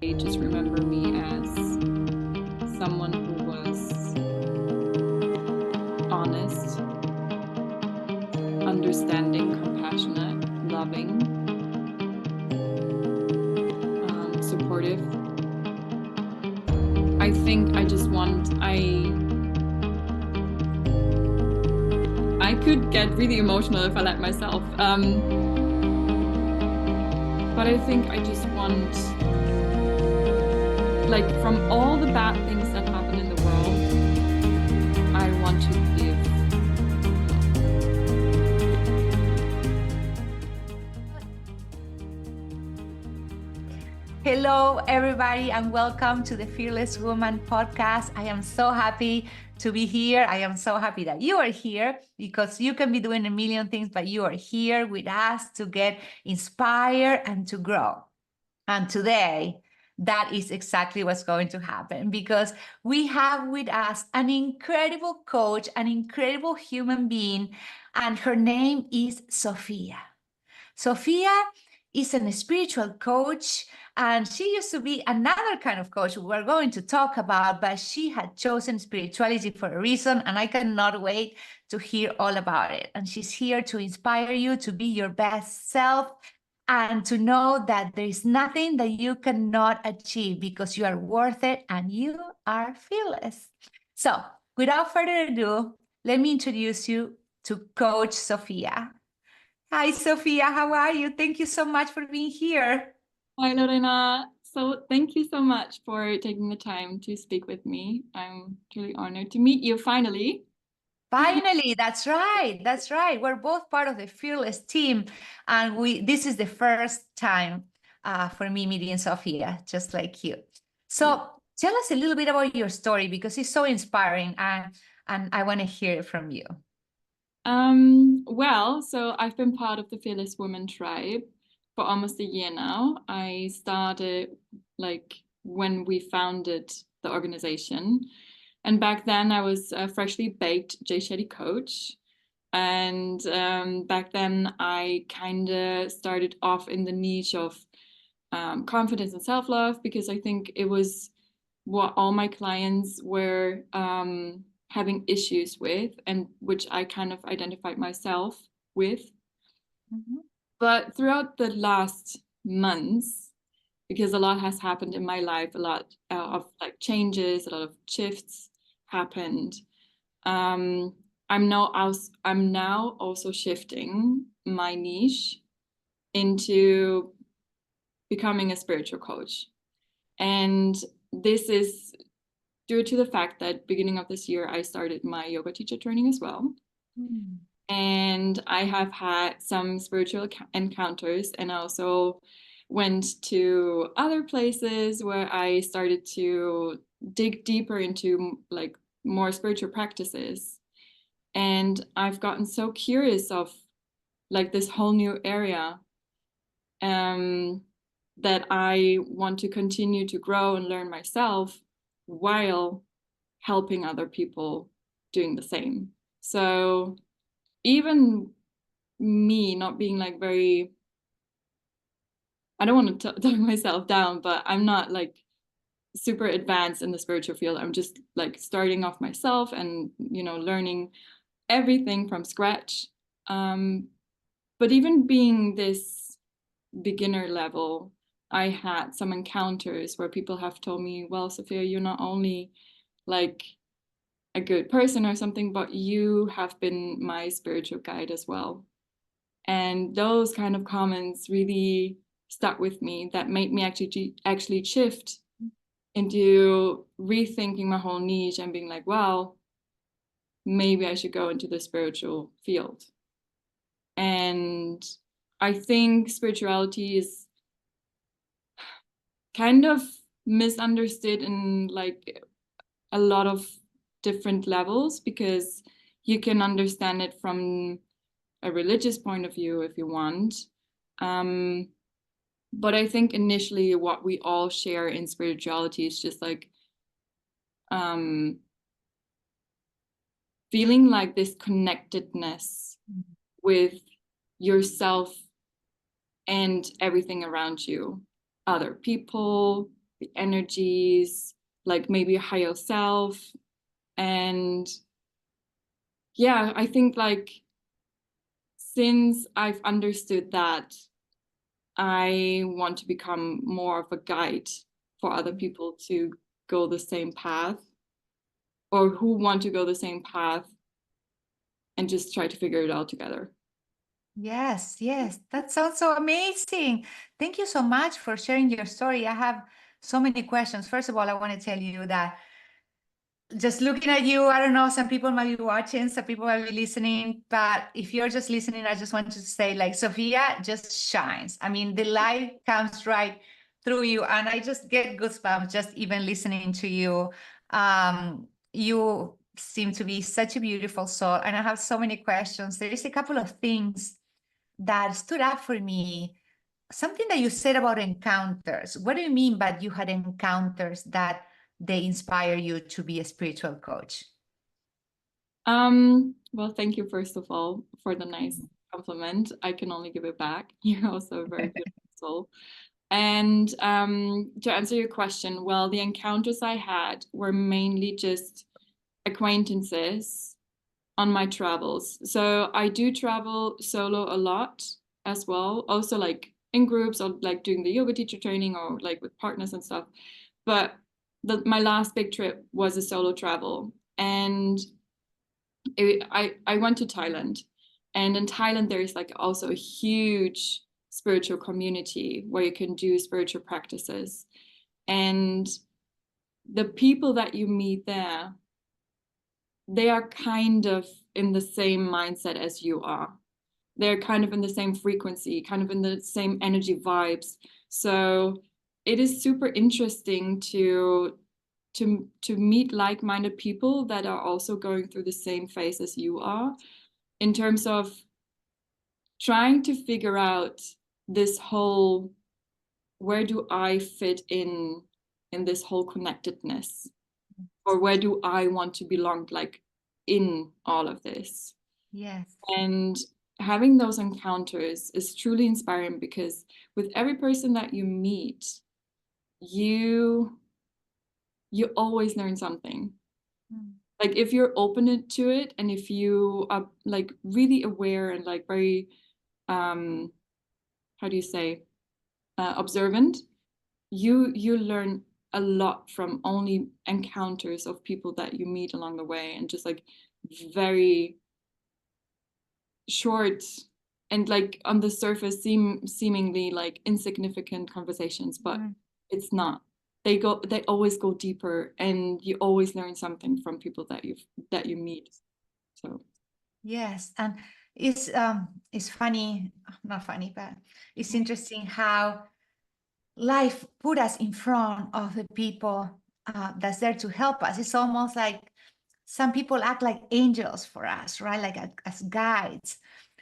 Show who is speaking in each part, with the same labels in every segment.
Speaker 1: just remember me as someone who was honest, understanding, compassionate, loving, supportive. I think I could get really emotional if I let myself. But I think I just want, like, from all the bad things that happen in the world, I want to give.
Speaker 2: Hello, everybody, and welcome to the Fearless Woman podcast. I am so happy to be here. I am so happy that you are here because you can be doing a million things, but you are here with us to get inspired and to grow. And today, that is exactly what's going to happen because we have with us an incredible coach, an incredible human being, and her name is Sophia. Sophia is a spiritual coach, and she used to be another kind of coach we're going to talk about, but she had chosen spirituality for a reason, and I cannot wait to hear all about it. And she's here to inspire you to be your best self and to know that there is nothing that you cannot achieve because you are worth it and you are fearless. So, without further ado, let me introduce you to Coach Sophia. Hi, Sophia. How are you? Thank you so much for being here.
Speaker 1: Hi, Lorena. So thank you so much for taking the time to speak with me. I'm truly honored to meet you finally.
Speaker 2: Finally, that's right. That's right. We're both part of the Fearless team, and this is the first time for me meeting Sophia, just like you. So tell us a little bit about your story because it's so inspiring, and I want to hear it from you.
Speaker 1: Well, so I've been part of the Fearless Woman tribe for almost a year now. I started like when we founded the organization. And back then I was a freshly baked Shetty coach. And back then I kind of started off in the niche of confidence and self-love because I think it was what all my clients were having issues with, and which I kind of identified myself with. Mm-hmm. But throughout the last months, because a lot has happened in my life, a lot of like changes, a lot of shifts happened. I'm now also shifting my niche into becoming a spiritual coach, and this is due to the fact that beginning of this year, I started my yoga teacher training as well. Mm. And I have had some spiritual encounters, and I also went to other places where I started to dig deeper into like more spiritual practices. And I've gotten so curious of like this whole new area that I want to continue to grow and learn myself while helping other people doing the same. So even me not being like very, I don't want to talk myself down, but I'm not like super advanced in the spiritual field. I'm just like starting off myself and, you know, learning everything from scratch. But even being this beginner level, I had some encounters where people have told me, well, Sophia, you're not only like a good person or something, but you have been my spiritual guide as well. And those kind of comments really stuck with me, that made me actually shift into rethinking my whole niche and being like, well, maybe I should go into the spiritual field. And I think spirituality is kind of misunderstood in like a lot of different levels, because you can understand it from a religious point of view if you want. But I think initially what we all share in spirituality is just like feeling like this connectedness with yourself and everything around you, other people, the energies, like maybe a higher self. And yeah, I think like since I've understood that, I want to become more of a guide for other people to go the same path, or who want to go the same path, and just try to figure it out together.
Speaker 2: Yes, yes, that sounds so amazing. Thank you so much for sharing your story. I have so many questions. First of all, I want to tell you that just looking at you, I don't know, some people might be watching, some people might be listening, but if you're just listening, I just want to say, like, Sophia just shines. I mean, the light comes right through you, and I just get goosebumps just even listening to you. You seem to be such a beautiful soul, and I have so many questions. There is a couple of things that stood up for me. Something that you said about encounters. What do you mean by you had encounters that they inspire you to be a spiritual coach?
Speaker 1: Well, thank you first of all for the nice compliment. I can only give it back. You're also a very beautiful soul. And to answer your question, well, the encounters I had were mainly just acquaintances on my travels. So I do travel solo a lot as well, also like in groups or like doing the yoga teacher training or like with partners and stuff. But my last big trip was a solo travel. And I went to Thailand. And in Thailand, there is like also a huge spiritual community where you can do spiritual practices. And the people that you meet there, they are kind of in the same mindset as you are. They're kind of in the same frequency, kind of in the same energy vibes. So it is super interesting to meet like-minded people that are also going through the same phase as you are, in terms of trying to figure out this whole, where do I fit in this whole connectedness, or where do I want to belong, like in all of this.
Speaker 2: Yes.
Speaker 1: And having those encounters is truly inspiring, because with every person that you meet, you always learn something. Like if you're open to it, and if you are like really aware and like very how do you say, observant, you learn a lot from only encounters of people that you meet along the way, and just like very short and like on the surface seemingly like insignificant conversations, but it's not. They always go deeper, and you always learn something from people that you meet. So
Speaker 2: Yes, and it's funny, not funny, but it's interesting how life put us in front of the people that's there to help us. It's almost like some people act like angels for us, right? Like as guides.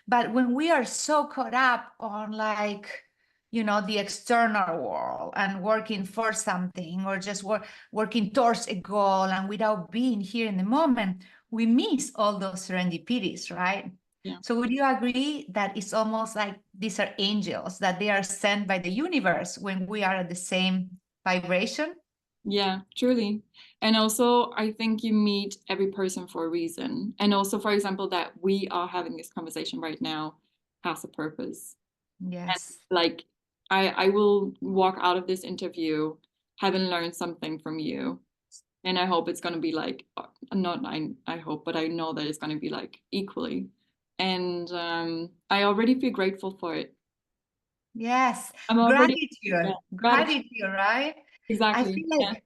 Speaker 2: But when we are so caught up on like, you know, the external world and working for something, or just working towards a goal, and without being here in the moment, we miss all those serendipities, right?
Speaker 1: yeah.
Speaker 2: So would you agree that it's almost like these are angels, that they are sent by the universe when we are at the same vibration?
Speaker 1: Yeah, truly. And also, I think you meet every person for a reason. And also, for example, that we are having this conversation right now has a purpose. And
Speaker 2: Yes.
Speaker 1: like, I will walk out of this interview having learned something from you. And I hope it's going to be like, not I hope, but I know that it's going to be like equally. And I already feel grateful for it.
Speaker 2: Yes.
Speaker 1: I'm already, yeah,
Speaker 2: Gratitude.
Speaker 1: gratitude.
Speaker 2: Gratitude, right? I
Speaker 1: Exactly.
Speaker 2: feel
Speaker 1: Yeah.
Speaker 2: like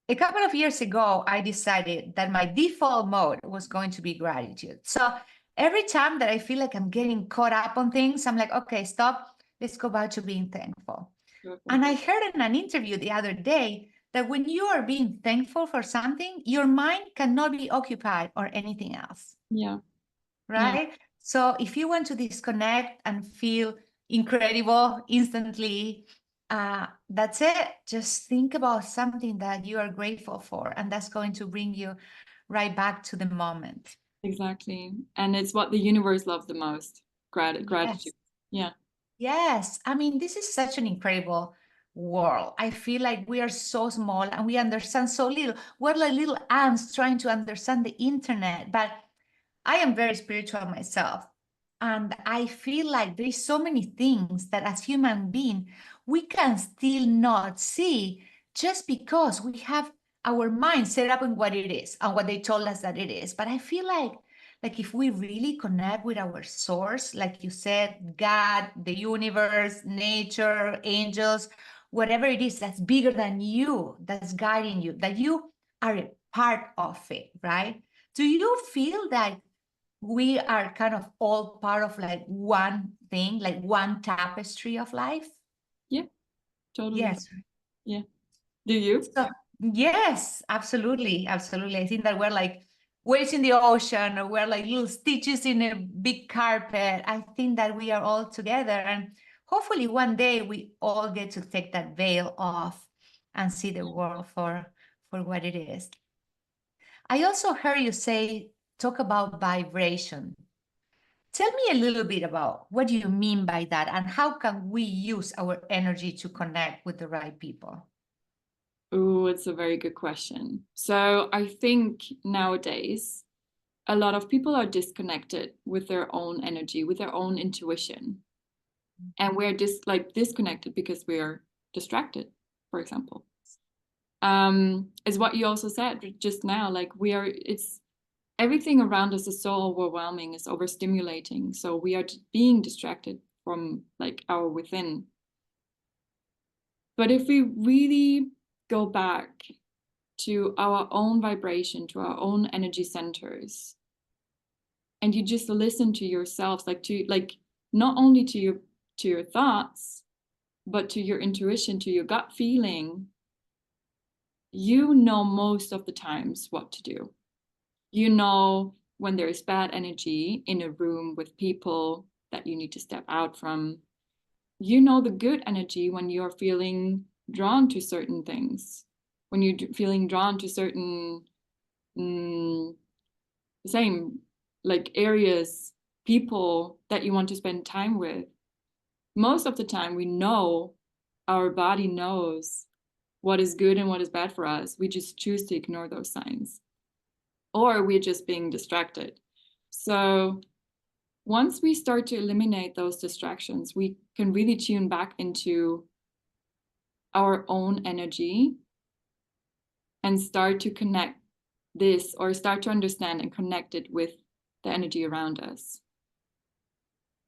Speaker 2: a couple of years ago, I decided that my default mode was going to be gratitude. So every time that I feel like I'm getting caught up on things, I'm like, okay, stop. Let's go back to being thankful.
Speaker 1: Perfect.
Speaker 2: And I heard in an interview the other day that when you are being thankful for something, your mind cannot be occupied or anything else,
Speaker 1: Yeah. Yeah.
Speaker 2: right? So if you want to disconnect and feel incredible instantly, that's it. Just think about something that you are grateful for, and that's going to bring you right back to the moment.
Speaker 1: Exactly. And it's what the universe loves the most.
Speaker 2: Yes.
Speaker 1: Gratitude. Yeah.
Speaker 2: Yes. I mean, this is such an incredible world. I feel like we are so small and we understand so little. We're like little ants trying to understand the internet. But I am very spiritual myself. And I feel like there's so many things that as human being, we can still not see just because we have our mind set up in what it is and what they told us that it is. But I feel like if we really connect with our source, like you said, God, the universe, nature, angels, whatever it is that's bigger than you, that's guiding you, that you are a part of it, right? Do you feel that we are kind of all part of like one thing, like one tapestry of life?
Speaker 1: Yeah, totally.
Speaker 2: Yes.
Speaker 1: Yeah. Do you?
Speaker 2: So, yes, absolutely. Absolutely. I think that we're like waves in the ocean, or we're like little stitches in a big carpet. I think that we are all together. And hopefully one day we all get to take that veil off and see the world for what it is. I also heard you say, talk about vibration. Tell me a little bit about what do you mean by that and how can we use our energy to connect with the right people?
Speaker 1: Oh, it's a very good question. So I think nowadays a lot of people are disconnected with their own energy, with their own intuition. And we're just like disconnected because we're distracted, for example. Is what you also said just now, like it's everything around us is so overwhelming, is overstimulating. So we are being distracted from like our within. But if we really go back to our own vibration, to our own energy centers, and you just listen to yourselves, like not only to your thoughts, but to your intuition, to your gut feeling, you know most of the times what to do. You know when there is bad energy in a room with people that you need to step out from. You know the good energy when you're feeling drawn to certain things, when you're feeling drawn to certain same like areas, people that you want to spend time with. Most of the time we know, our body knows what is good and what is bad for us. We just choose to ignore those signs, or we're just being distracted. So once we start to eliminate those distractions, we can really tune back into our own energy and start to connect this, or start to understand and connect it with the energy around us.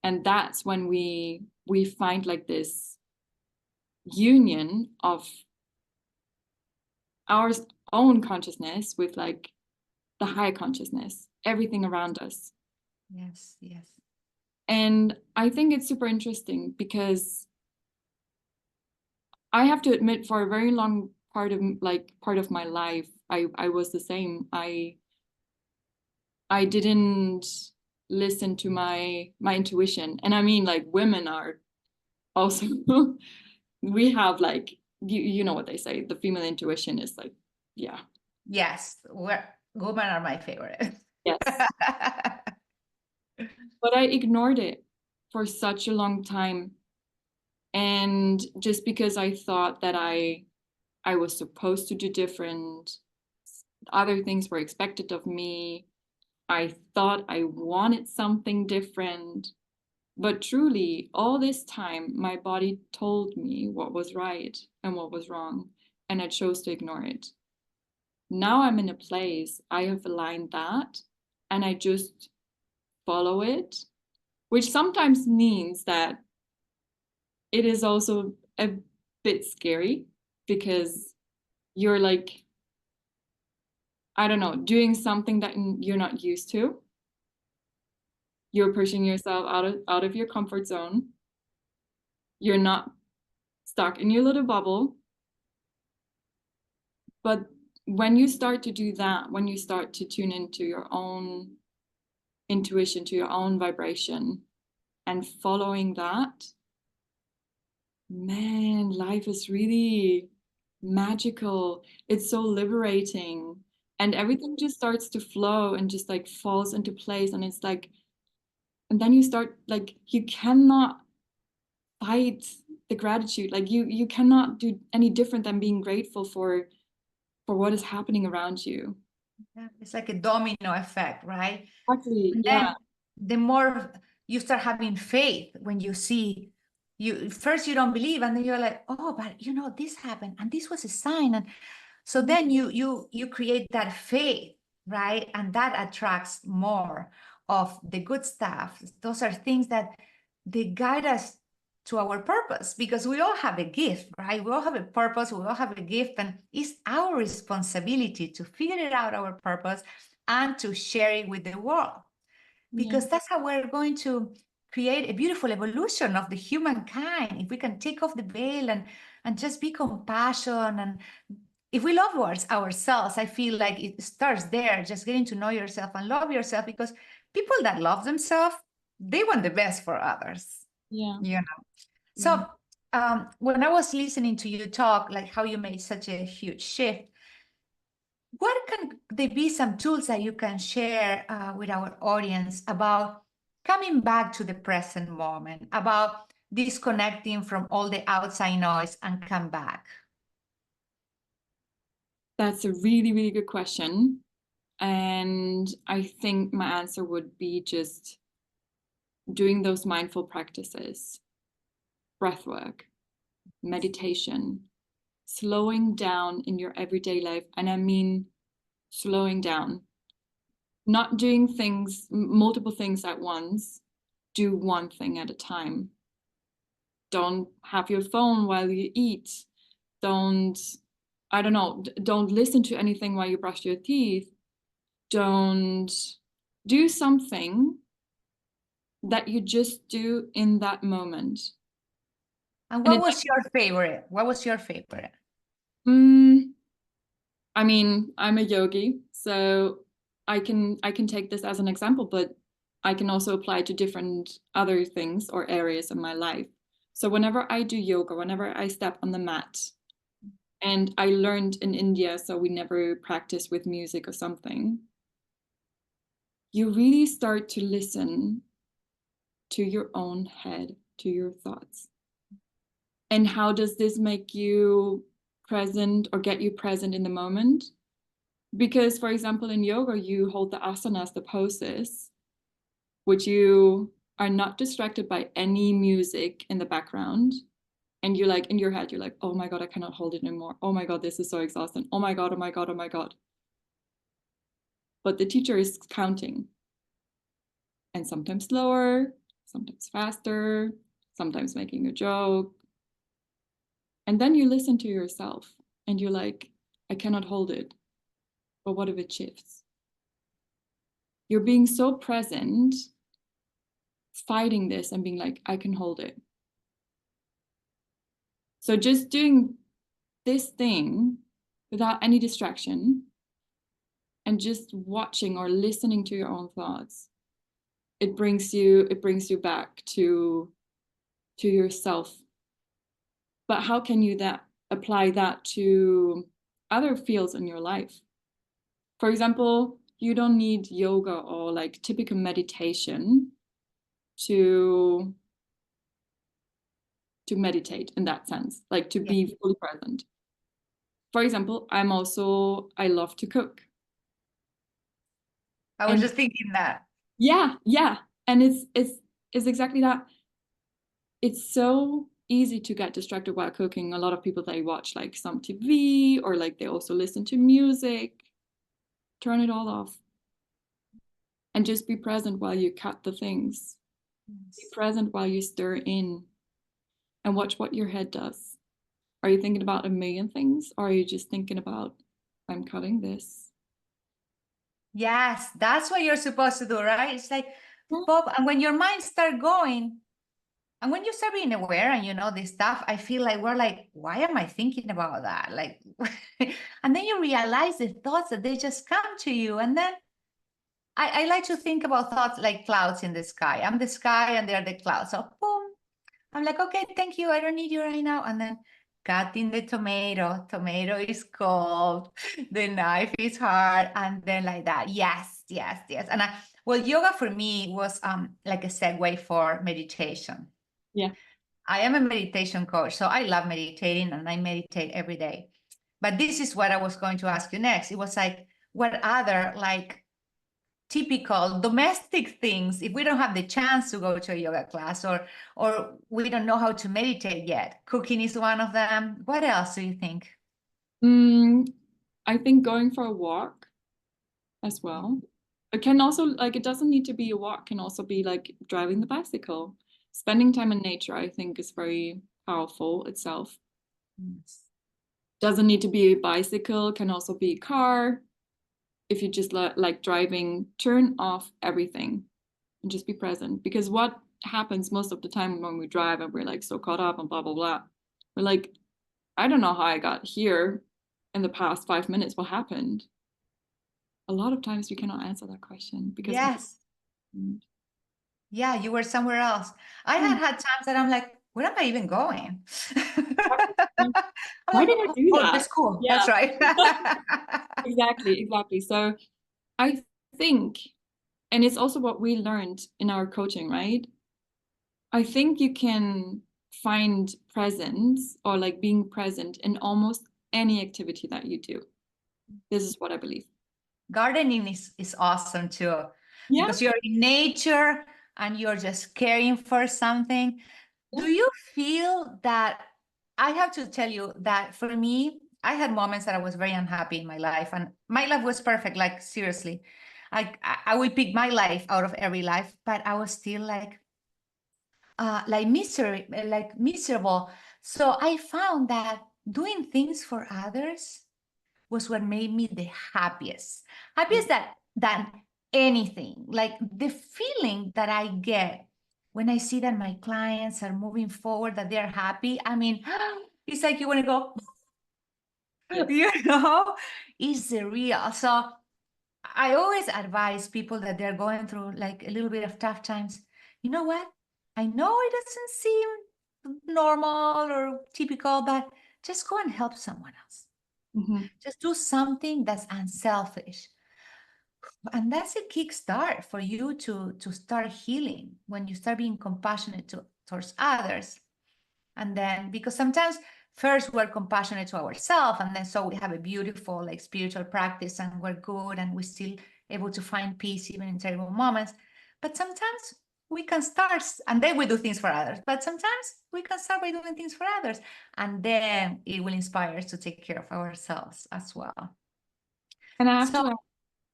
Speaker 1: And that's when we find like this union of our own consciousness with like the higher consciousness, everything around us.
Speaker 2: Yes, yes.
Speaker 1: And I think it's super interesting because I have to admit, for a very long part of my life, I was the same. I didn't listen to my intuition. And I mean, like, women are also we have like you know what they say, the female intuition is like, yeah.
Speaker 2: Yes, women are my favorite.
Speaker 1: Yes. But I ignored it for such a long time. And just because I thought that I was supposed to do different, other things were expected of me, I thought I wanted something different. But truly, all this time, my body told me what was right and what was wrong, and I chose to ignore it. Now I'm in a place, I have aligned that, and I just follow it, which sometimes means that it is also a bit scary because you're like, I don't know, doing something that you're not used to. You're pushing yourself out of your comfort zone. You're not stuck in your little bubble. But when you start to do that, when you start to tune into your own intuition, to your own vibration, and following that, man, life is really magical. It's so liberating. And everything just starts to flow and just like falls into place. And it's like, and then you start like, you cannot fight the gratitude. Like you cannot do any different than being grateful for what is happening around you.
Speaker 2: Yeah, it's like a domino effect, right?
Speaker 1: Exactly.
Speaker 2: And
Speaker 1: Yeah.
Speaker 2: then the more you start having faith when you see, you first you don't believe, and then you're like, oh, but you know, this happened and this was a sign. And so then you create that faith, right? And that attracts more of the good stuff. Those are things that they guide us to our purpose, because we all have a gift, right? We all have a purpose, we all have a gift, and it's our responsibility to figure out our purpose and to share it with the world, because
Speaker 1: Yeah.
Speaker 2: that's how we're going to create a beautiful evolution of the humankind. If we can take off the veil and just be compassion, and if we love ourselves, I feel like it starts there, just getting to know yourself and love yourself, because people that love themselves, they want the best for others,
Speaker 1: Yeah.
Speaker 2: you know.
Speaker 1: Yeah.
Speaker 2: So when I was listening to you talk, like how you made such a huge shift, what can there be some tools that you can share with our audience about coming back to the present moment, about disconnecting from all the outside noise and come back?
Speaker 1: That's a really, really good question. And I think my answer would be just doing those mindful practices, breath work, meditation, slowing down in your everyday life. And I mean slowing down, not doing things, multiple things at once. Do one thing at a time. Don't have your phone while you eat. Don't, I don't know, don't listen to anything while you brush your teeth. Don't do something that you just do in that moment.
Speaker 2: And
Speaker 1: And
Speaker 2: what
Speaker 1: it,
Speaker 2: was your favorite? What was your favorite?
Speaker 1: mm, I mean, I'm a yogi, so I can take this as an example, but I can also apply to different other things or areas of my life. So whenever I do yoga, whenever I step on the mat, and I learned in India, so we never practice with music or something, you really start to listen to your own head, to your thoughts. And how does this make you present or get you present in the moment? Because, for example, in yoga, you hold the asanas, the poses, which you are not distracted by any music in the background. And you're like, in your head, you're like, oh my God, I cannot hold it anymore. Oh my God, this is so exhausting. Oh my God, oh my God, oh my God. But the teacher is counting, and sometimes slower, sometimes faster, sometimes making a joke. And then you listen to yourself and you're like, I cannot hold it. But what if it shifts? You're being so present, fighting this and being like, I can hold it. So just doing this thing without any distraction and just watching or listening to your own thoughts, it brings you back to yourself. But how can you apply that to other fields in your life? For example, you don't need yoga or like typical meditation to meditate in that sense, like to
Speaker 2: Yeah.
Speaker 1: be fully present. For example, I love to cook.
Speaker 2: I was
Speaker 1: And
Speaker 2: just thinking that.
Speaker 1: yeah. And it's exactly that. It's so easy to get distracted while cooking. A lot of people, they watch like some TV or like they also listen to music. Turn it all off and just be present while you cut the things. Be
Speaker 2: Yes.
Speaker 1: present while you stir in and watch what your head does. Are you thinking about a million things, or are you just thinking about, I'm cutting this?
Speaker 2: Yes, that's what you're supposed to do, right? It's like,
Speaker 1: Yeah.
Speaker 2: Bob, and when your mind start going, and when you start being aware and you know this stuff, I feel like we're like, why am I thinking about that? Like, and then you realize the thoughts that they just come to you. And then I like to think about thoughts like clouds in the sky. I'm the sky and they're the clouds. So boom, I'm like, okay, thank you. I don't need you right now. And then cutting the tomato. Tomato is cold. The knife is hard. And then like that. Yes, yes, yes. And well, yoga for me was like a segue for meditation.
Speaker 1: Yeah.
Speaker 2: I am a meditation coach, so I love meditating and I meditate every day. But this is what I was going to ask you next. It was like, what other like typical domestic things, if we don't have the chance to go to a yoga class, or we don't know how to meditate yet? Cooking is one of them. What else do you think?
Speaker 1: I think going for a walk as well. It can also, like, it doesn't need to be a walk, can also be like driving the bicycle. Spending time in nature, I think, is very powerful itself.
Speaker 2: Yes.
Speaker 1: Doesn't need to be a bicycle, can also be a car. If you just like driving, turn off everything and just be present. Because what happens most of the time when we drive and we're like so caught up and blah, blah, blah, we're like, I don't know how I got here in the past 5 minutes. What happened? A lot of times we cannot answer that question because
Speaker 2: Yes. Yeah, you were somewhere else. I had times that I'm like, where am I even going? I'm
Speaker 1: why
Speaker 2: like,
Speaker 1: did I do
Speaker 2: oh,
Speaker 1: that?
Speaker 2: the school.
Speaker 1: Yeah,
Speaker 2: That's right.
Speaker 1: exactly. So I think, and it's also what we learned in our coaching, right? I think you can find presence or like being present in almost any activity that you do. This is what I believe.
Speaker 2: Gardening is awesome too,
Speaker 1: Yeah.
Speaker 2: because you're in nature and you're just caring for something. Do you feel that? I have to tell you that for me, I had moments that I was very unhappy in my life, and my life was perfect. Like seriously, I would pick my life out of every life, but I was still like miserable. So I found that doing things for others was what made me the happiest than anything. Like the feeling that I get when I see that my clients are moving forward, that they're happy. I mean, it's like you want to go, you know, it's the real. So I always advise people that they're going through like a little bit of tough times. You know what? I know it doesn't seem normal or typical, but just go and help someone else.
Speaker 1: Mhm.
Speaker 2: Just do something that's unselfish. And that's a kickstart for you to start healing when you start being compassionate towards others. And then, because sometimes first we're compassionate to ourselves, and then so we have a beautiful like spiritual practice and we're good and we're still able to find peace even in terrible moments. But sometimes we can start, and then we do things for others. But sometimes we can start by doing things for others, and then it will inspire us to take care of ourselves as well.
Speaker 1: And I have
Speaker 2: So
Speaker 1: to add,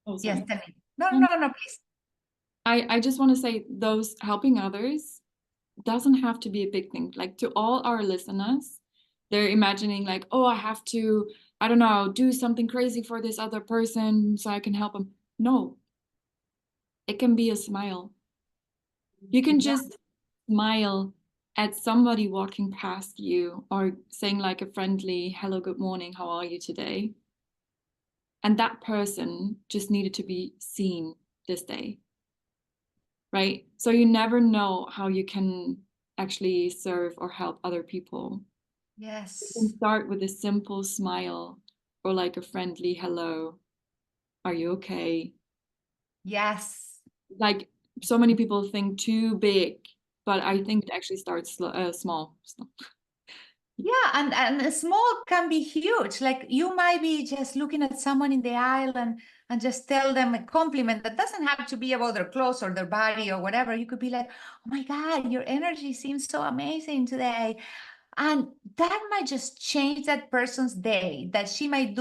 Speaker 1: oh,
Speaker 2: yes,
Speaker 1: sorry.
Speaker 2: tell me. No,
Speaker 1: Um,
Speaker 2: no, no, please.
Speaker 1: I just want to say those helping others doesn't have to be a big thing. Like to all our listeners, they're imagining like, oh, I have to, I don't know, do something crazy for this other person so I can help them. No, it can be a smile. You can
Speaker 2: Yeah.
Speaker 1: just smile at somebody walking past you or saying like a friendly, hello, good morning, how are you today? And that person just needed to be seen this day, right? So you never know how you can actually serve or help other people. You can
Speaker 2: Yes.
Speaker 1: start with a simple smile or like a friendly hello. Are you okay?
Speaker 2: Yes.
Speaker 1: Like so many people think too big, but I think it actually starts small.
Speaker 2: Yeah, and small can be huge. Like you might be just looking at someone in the aisle and just tell them a compliment that doesn't have to be about their clothes or their body or whatever. You could be like, "Oh my God, your energy seems so amazing today." And that might just change that person's day, that she might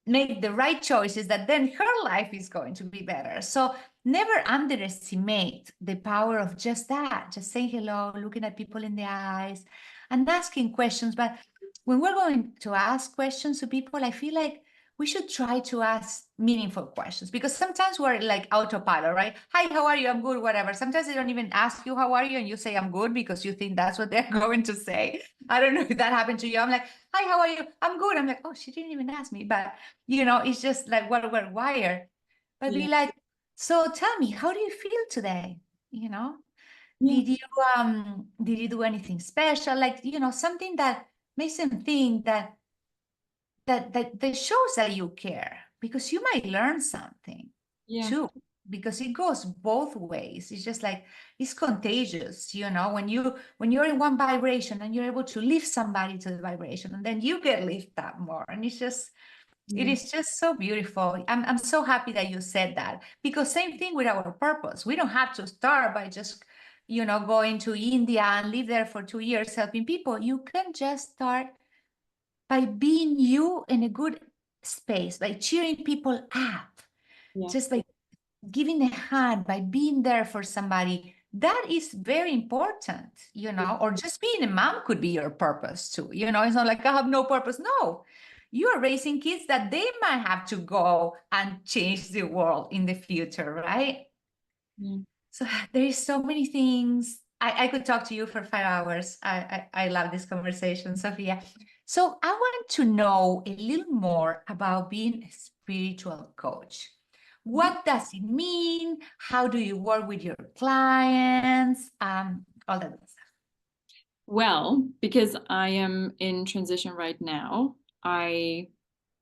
Speaker 2: make the right choices, that then her life is going to be better. So never underestimate the power of just that, just saying hello, looking at people in the eyes and asking questions. But when we're going to ask questions to people, I feel like we should try to ask meaningful questions, because sometimes we're like autopilot, right? Hi, how are you? I'm good, whatever. Sometimes they don't even ask you how are you, and you say I'm good because you think that's what they're going to say. I don't know if that happened to you. I'm like, hi, how are you? I'm good. I'm like, oh, she didn't even ask me. But it's just like what we're wired. But
Speaker 1: Yeah.
Speaker 2: be like, so tell me, how do you feel today? You know,
Speaker 1: Yeah.
Speaker 2: did you do anything special? Like, something that makes them think that shows that you care, because you might learn something
Speaker 1: Yeah.
Speaker 2: too. because it goes both ways. It's just like, it's contagious, when you're in one vibration and you're able to lift somebody to the vibration, and then you get lifted up more. And it is just so beautiful. I'm so happy that you said that, because same thing with our purpose. We don't have to start by just, going to India and live there for 2 years helping people. You can just start by being you in a good space, by cheering people up, just by giving a hand, by being there for somebody. That is very important, or just being a mom could be your purpose too. It's not like I have no purpose. No, you are raising kids that they might have to go and change the world in the future, right? So there is so many things. I could talk to you for 5 hours. I love this conversation, Sophia. So I want to know a little more about being a spiritual coach. What does it mean? How do you work with your clients? All that stuff.
Speaker 1: Well, because I am in transition right now, I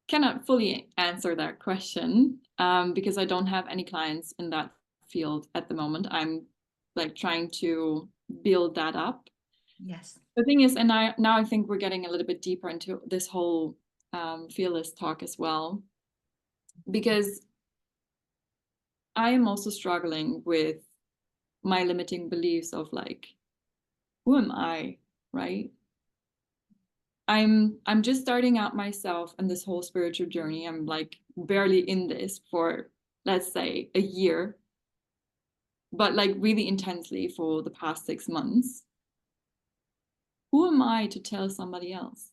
Speaker 1: cannot fully answer that question because I don't have any clients in that field at the moment. I'm like trying to build that up.
Speaker 2: Yes.
Speaker 1: The thing is, and now I think we're getting a little bit deeper into this whole fearless talk as well, because I am also struggling with my limiting beliefs of like, who am I, right? I'm just starting out myself in this whole spiritual journey. I'm like barely in this for, let's say, a year, but like really intensely for the past 6 months. Who am I to tell somebody else?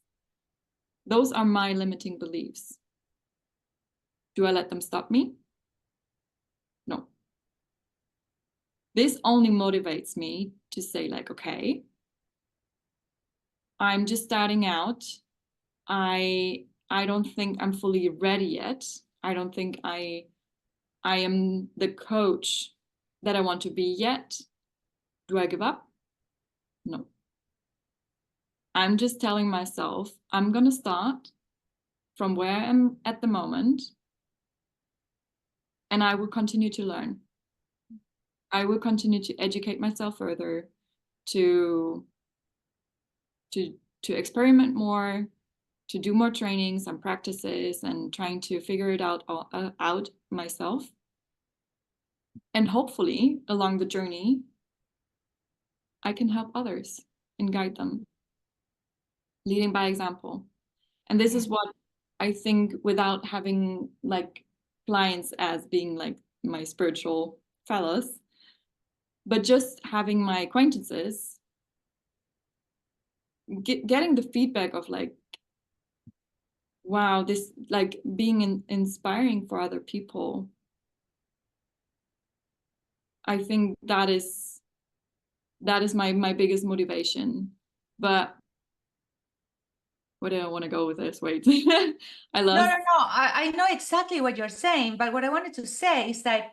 Speaker 1: Those are my limiting beliefs. Do I let them stop me? No. This only motivates me to say like, okay, I'm just starting out. I don't think I'm fully ready yet. I don't think I am the coach that I want to be yet. Do I give up? No. I'm just telling myself I'm going to start from where I am at the moment, and I will continue to learn. I will continue to educate myself further, to experiment more, to do more trainings and practices, and trying to figure it out myself. And hopefully along the journey, I can help others and guide them, leading by example. And this is what I think, without having like clients as being like my spiritual fellows, but just having my acquaintances, getting the feedback of like, wow, this like being inspiring for other people. I think that is my biggest motivation. But where do I want to go with this? Wait.
Speaker 2: No. I know exactly what you're saying, but what I wanted to say is that,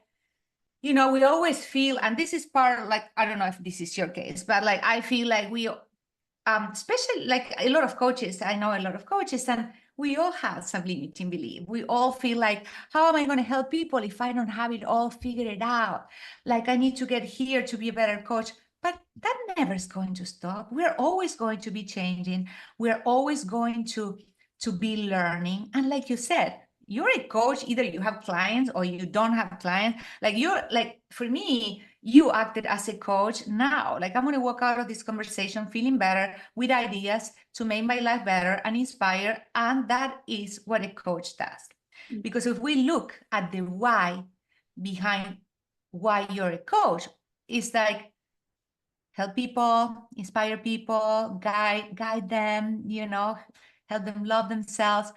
Speaker 2: we always feel, and this is part, like, I don't know if this is your case, but like, I feel like we, especially like a lot of coaches, I know a lot of coaches, and we all have some limiting belief. We all feel like, how am I going to help people if I don't have it all figured out? Like, I need to get here to be a better coach. But that never is going to stop. We're always going to be changing. We're always going to be learning. And like you said, you're a coach, either you have clients or you don't have clients. Like, you're like, for me, you acted as a coach now. Like, I'm going to walk out of this conversation feeling better, with ideas to make my life better and inspire. And that is what a coach does. Because if we look at the why behind why you're a coach, it's like, help people, inspire people, guide them, help them love themselves.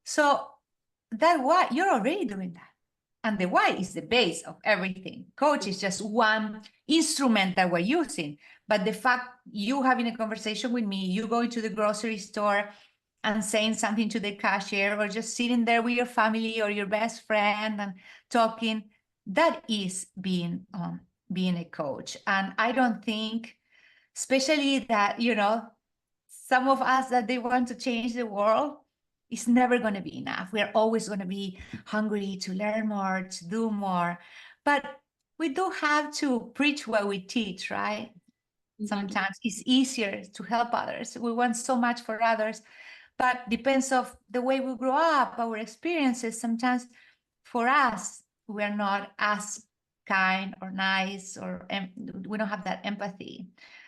Speaker 2: So that why, you're already doing that. And the why is the base of everything. Coach is just one instrument that we're using. But the fact you having a conversation with me, you going to the grocery store and saying something to the cashier, or just sitting there with your family or your best friend and talking, that is being a coach. And I don't think, especially that, some of us that they want to change the world, it's never going to be enough. We're always going to be hungry to learn more, to do more. But we do have to preach what we teach, right?
Speaker 1: Exactly.
Speaker 2: Sometimes it's easier to help others. We want so much for others, but depends of the way we grow up, our experiences. Sometimes for us, we're not as kind or nice, or we don't have that empathy.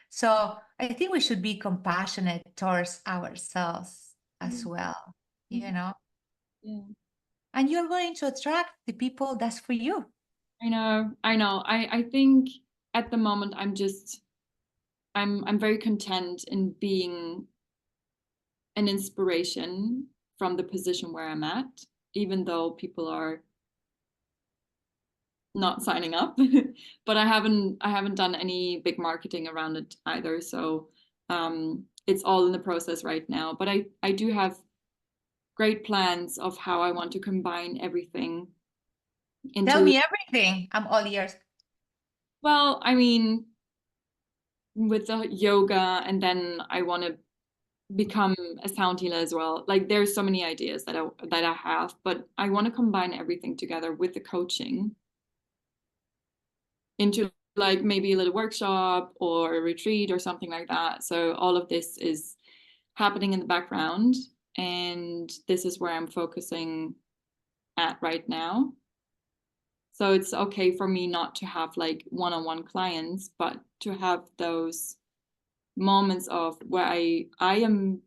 Speaker 2: So I think we should be compassionate towards ourselves as
Speaker 1: Yeah.
Speaker 2: well, you
Speaker 1: Mhm.
Speaker 2: know,
Speaker 1: Yeah.
Speaker 2: and you're going to attract the people that's for you.
Speaker 1: I know. I know. I think at the moment I'm very content in being an inspiration from the position where I'm at, even though people are not signing up. But I haven't done any big marketing around it either. So it's all in the process right now. But I do have great plans of how I want to combine everything
Speaker 2: Tell
Speaker 1: into,
Speaker 2: me everything. I'm all ears.
Speaker 1: well, I mean, with the yoga, and then I want to become a sound healer as well. Like there's so many ideas that I have, but I want to combine everything together with the coaching into like maybe a little workshop or a retreat or something like that. So all of this is happening in the background, and this is where I'm focusing at right now. So it's okay for me not to have like one-on-one clients, but to have those moments of where I am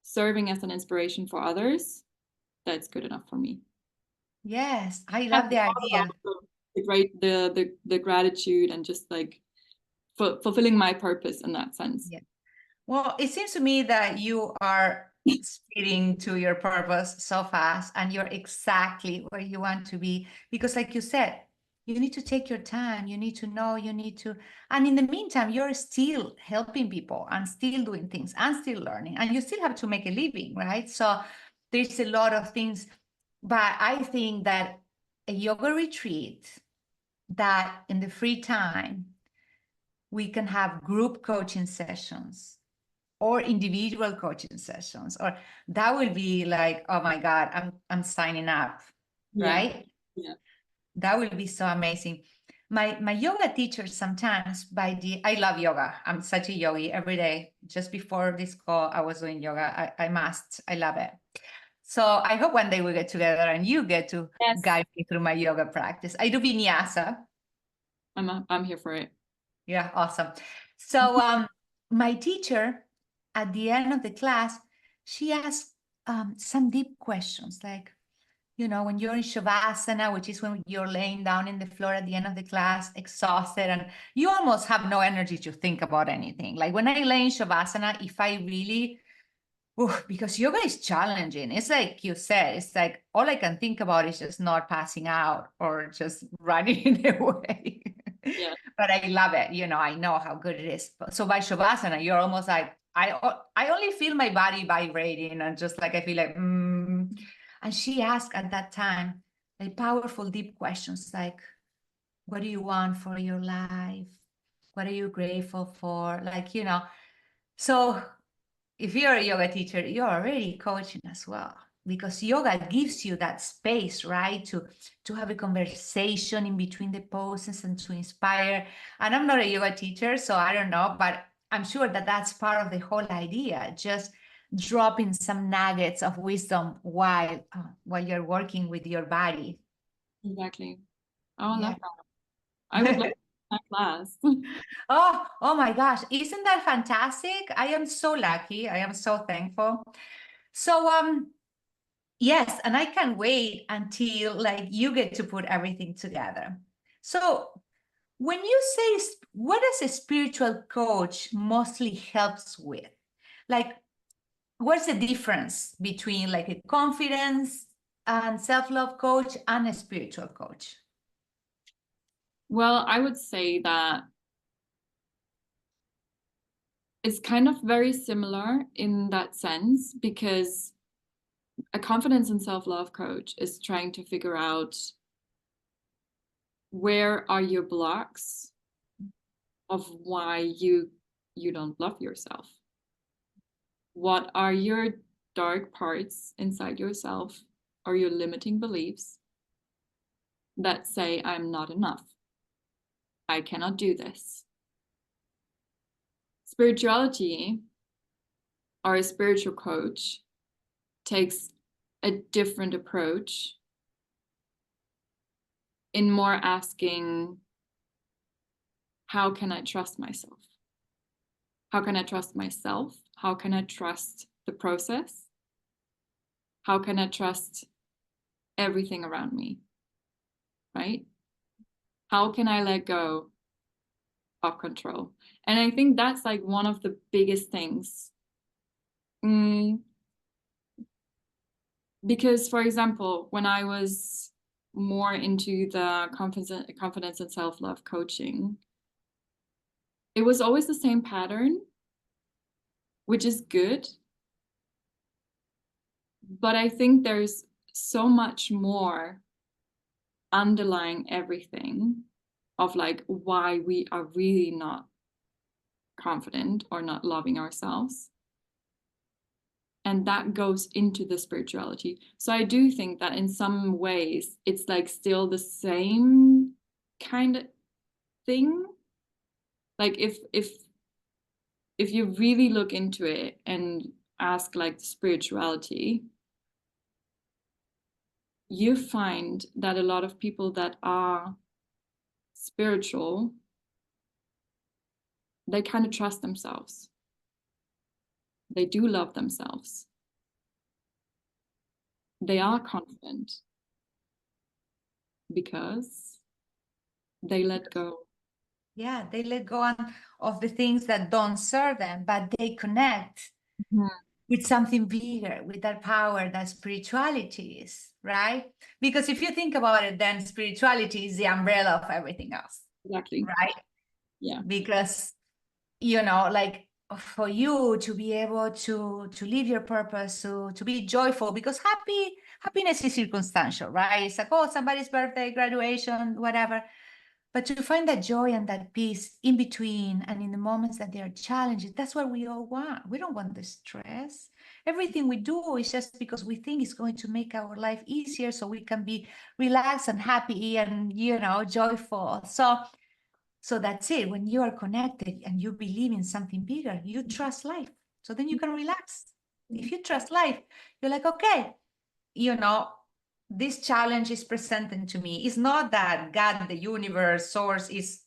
Speaker 1: serving as an inspiration for others. That's good enough for me.
Speaker 2: Yes, I
Speaker 1: That's
Speaker 2: love the
Speaker 1: all about
Speaker 2: idea.
Speaker 1: the gratitude and just like fulfilling my purpose in that sense.
Speaker 2: Yeah. Well, it seems to me that you are speeding to your purpose so fast and you're exactly where you want to be. Because, like you said, you need to take your time. You need to know, you need to. And in the meantime, you're still helping people and still doing things and still learning. And you still have to make a living, right? So there's a lot of things. But I think that a yoga retreat that in the free time, we can have group coaching sessions or individual coaching sessions, or that will be like, oh my god, I'm signing up,
Speaker 1: Yeah.
Speaker 2: right?
Speaker 1: Yeah.
Speaker 2: That will be so amazing. My yoga teacher sometimes, I love yoga. I'm such a yogi every day. Just before this call I was doing yoga. I love it. So I hope one day we get together and you get to
Speaker 1: Yes.
Speaker 2: guide me through my yoga practice. I do vinyasa.
Speaker 1: I'm here for it.
Speaker 2: Yeah, awesome. So my teacher at the end of the class, she asked some deep questions like, when you're in Shavasana, which is when you're laying down in the floor at the end of the class, exhausted, and you almost have no energy to think about anything. Like when I lay in Shavasana, if I really, because yoga is challenging. It's like you said, it's like all I can think about is just not passing out or just running away.
Speaker 1: Yeah.
Speaker 2: But I love it. I know how good it is. So by Shavasana, you're almost like, I only feel my body vibrating and just like I feel like, And she asked at that time, like powerful, deep questions like, what do you want for your life? What are you grateful for? So if you're a yoga teacher, you're already coaching as well, because yoga gives you that space, right? To have a conversation in between the poses and to inspire. And I'm not a yoga teacher, so I don't know, but I'm sure that that's part of the whole idea. Just dropping some nuggets of wisdom while you're working with your body.
Speaker 1: Exactly. Oh, I love
Speaker 2: Yeah.
Speaker 1: that. I would love that class.
Speaker 2: Oh my gosh, isn't that fantastic? I am so lucky. I am so thankful. So yes, and I can't wait until like you get to put everything together. So when you say what does a spiritual coach mostly helps with? Like what's the difference between like a confidence and self-love coach and a spiritual coach?
Speaker 1: Well, I would say that it's kind of very similar in that sense, because a confidence and self-love coach is trying to figure out where are your blocks of why you don't love yourself. What are your dark parts inside yourself or your limiting beliefs? that say I'm not enough. I cannot do this. Spirituality, or a spiritual coach, takes a different approach in more asking, how can I trust myself? How can I trust myself? How can I trust the process? How can I trust everything around me? Right? How can I let go of control? And I think that's like one of the biggest things. Because, for example, when I was more into the confidence and self-love coaching, it was always the same pattern, which is good. But I think there's so much more underlying everything of like why we are really not confident or not loving ourselves. And that goes into the spirituality. So I do think that in some ways it's like still the same kind of thing. Like if you really look into it and ask like the spirituality, you find that a lot of people that are spiritual, they kind of trust themselves. They do love themselves. They are confident because they let go.
Speaker 2: Yeah, they let go of the things that don't serve them, but they connect with something bigger, with that power that spirituality is, right? Because if you think about it, then spirituality is the umbrella of everything else,
Speaker 1: Exactly.
Speaker 2: right?
Speaker 1: Yeah.
Speaker 2: Because, you know, like for you to be able to live your purpose, to be joyful, because happiness is circumstantial, right? It's like, oh, somebody's birthday, graduation, whatever. But to find that joy and that peace in between and in the moments that they are challenging, that's what we all want. We don't want the stress. Everything we do is just because we think it's going to make our life easier so we can be relaxed and happy and, you know, joyful. So that's it. When you are connected and you believe in something bigger, you trust life. So then you can relax. If you trust life, you're like, okay, you know, this challenge is presented to me. It's not that God, the universe, source is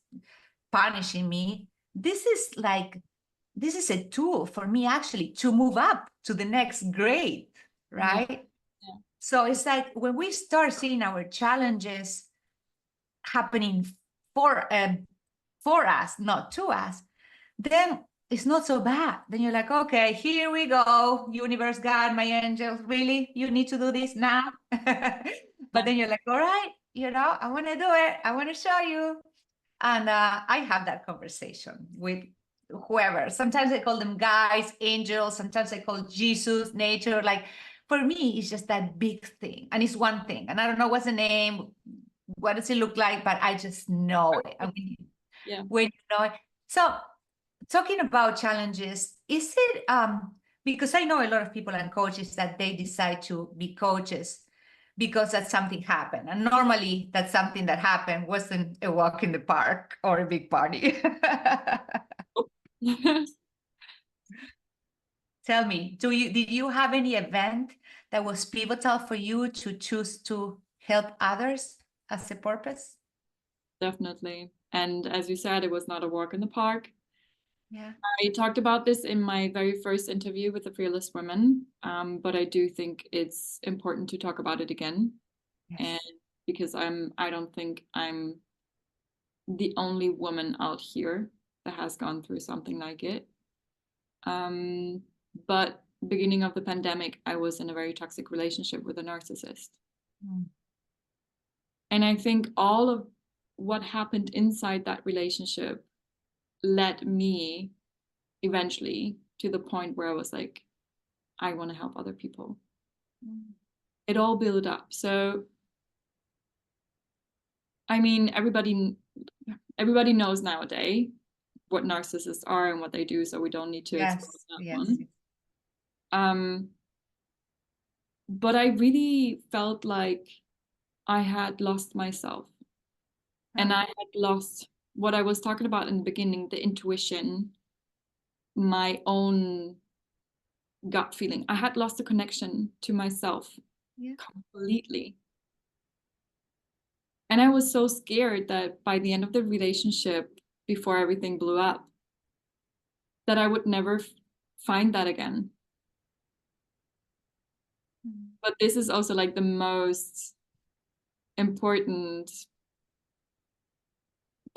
Speaker 2: punishing me. This is a tool for me actually to move up to the next grade, right?
Speaker 1: Yeah.
Speaker 2: So it's like when we start seeing our challenges happening for us, not to us, then it's not so bad. Then you're like, okay, here we go, universe, God, my angels, really? You need to do this now? But then you're like, all right, you know, I want to do it. I want to show you. And I have that conversation with whoever. Sometimes I call them guides, angels. Sometimes I call Jesus, nature. Like for me, it's just that big thing. And it's one thing. And I don't know what's the name, what does it look like, but I just know it. I mean,
Speaker 1: Yeah.
Speaker 2: when you know it. So talking about challenges, is it because I know a lot of people and coaches that they decide to be coaches because that something happened. And normally that something that happened wasn't a walk in the park or a big party. Tell me, did you have any event that was pivotal for you to choose to help others as a purpose?
Speaker 1: Definitely. And as you said, it was not a walk in the park.
Speaker 2: Yeah.
Speaker 1: I talked about this in my very first interview with the Fearless Women, but I do think it's important to talk about it again.
Speaker 2: Yes.
Speaker 1: And because I don't think I'm the only woman out here that has gone through something like it. But beginning of the pandemic, I was in a very toxic relationship with a narcissist. And I think all of what happened inside that relationship led me eventually to the point where I was like, I want to help other people. It all built up. So, I mean, everybody knows nowadays what narcissists are and what they do, so we don't need to expose that one. But I really felt like I had lost myself. And I had lost what I was talking about in the beginning, the intuition, my own gut feeling. I had lost the connection to myself
Speaker 2: Yeah.
Speaker 1: completely. And I was so scared that by the end of the relationship, before everything blew up, that I would never find that again. But this is also like the most important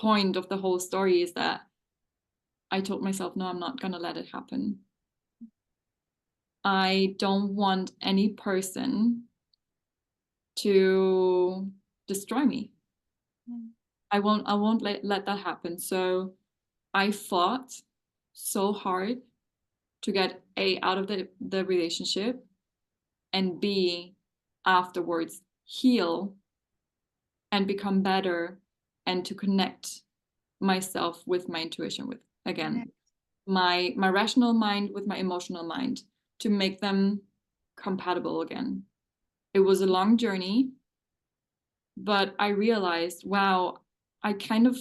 Speaker 1: point of the whole story is that I told myself, no, I'm not going to let it happen. I don't want any person to destroy me. I won't let that happen. So I fought so hard to get A, out of the relationship, and B, afterwards heal and become better, and to connect myself with my intuition, with again my rational mind with my emotional mind, to make them compatible again. It was a long journey, but I realized, wow, I kind of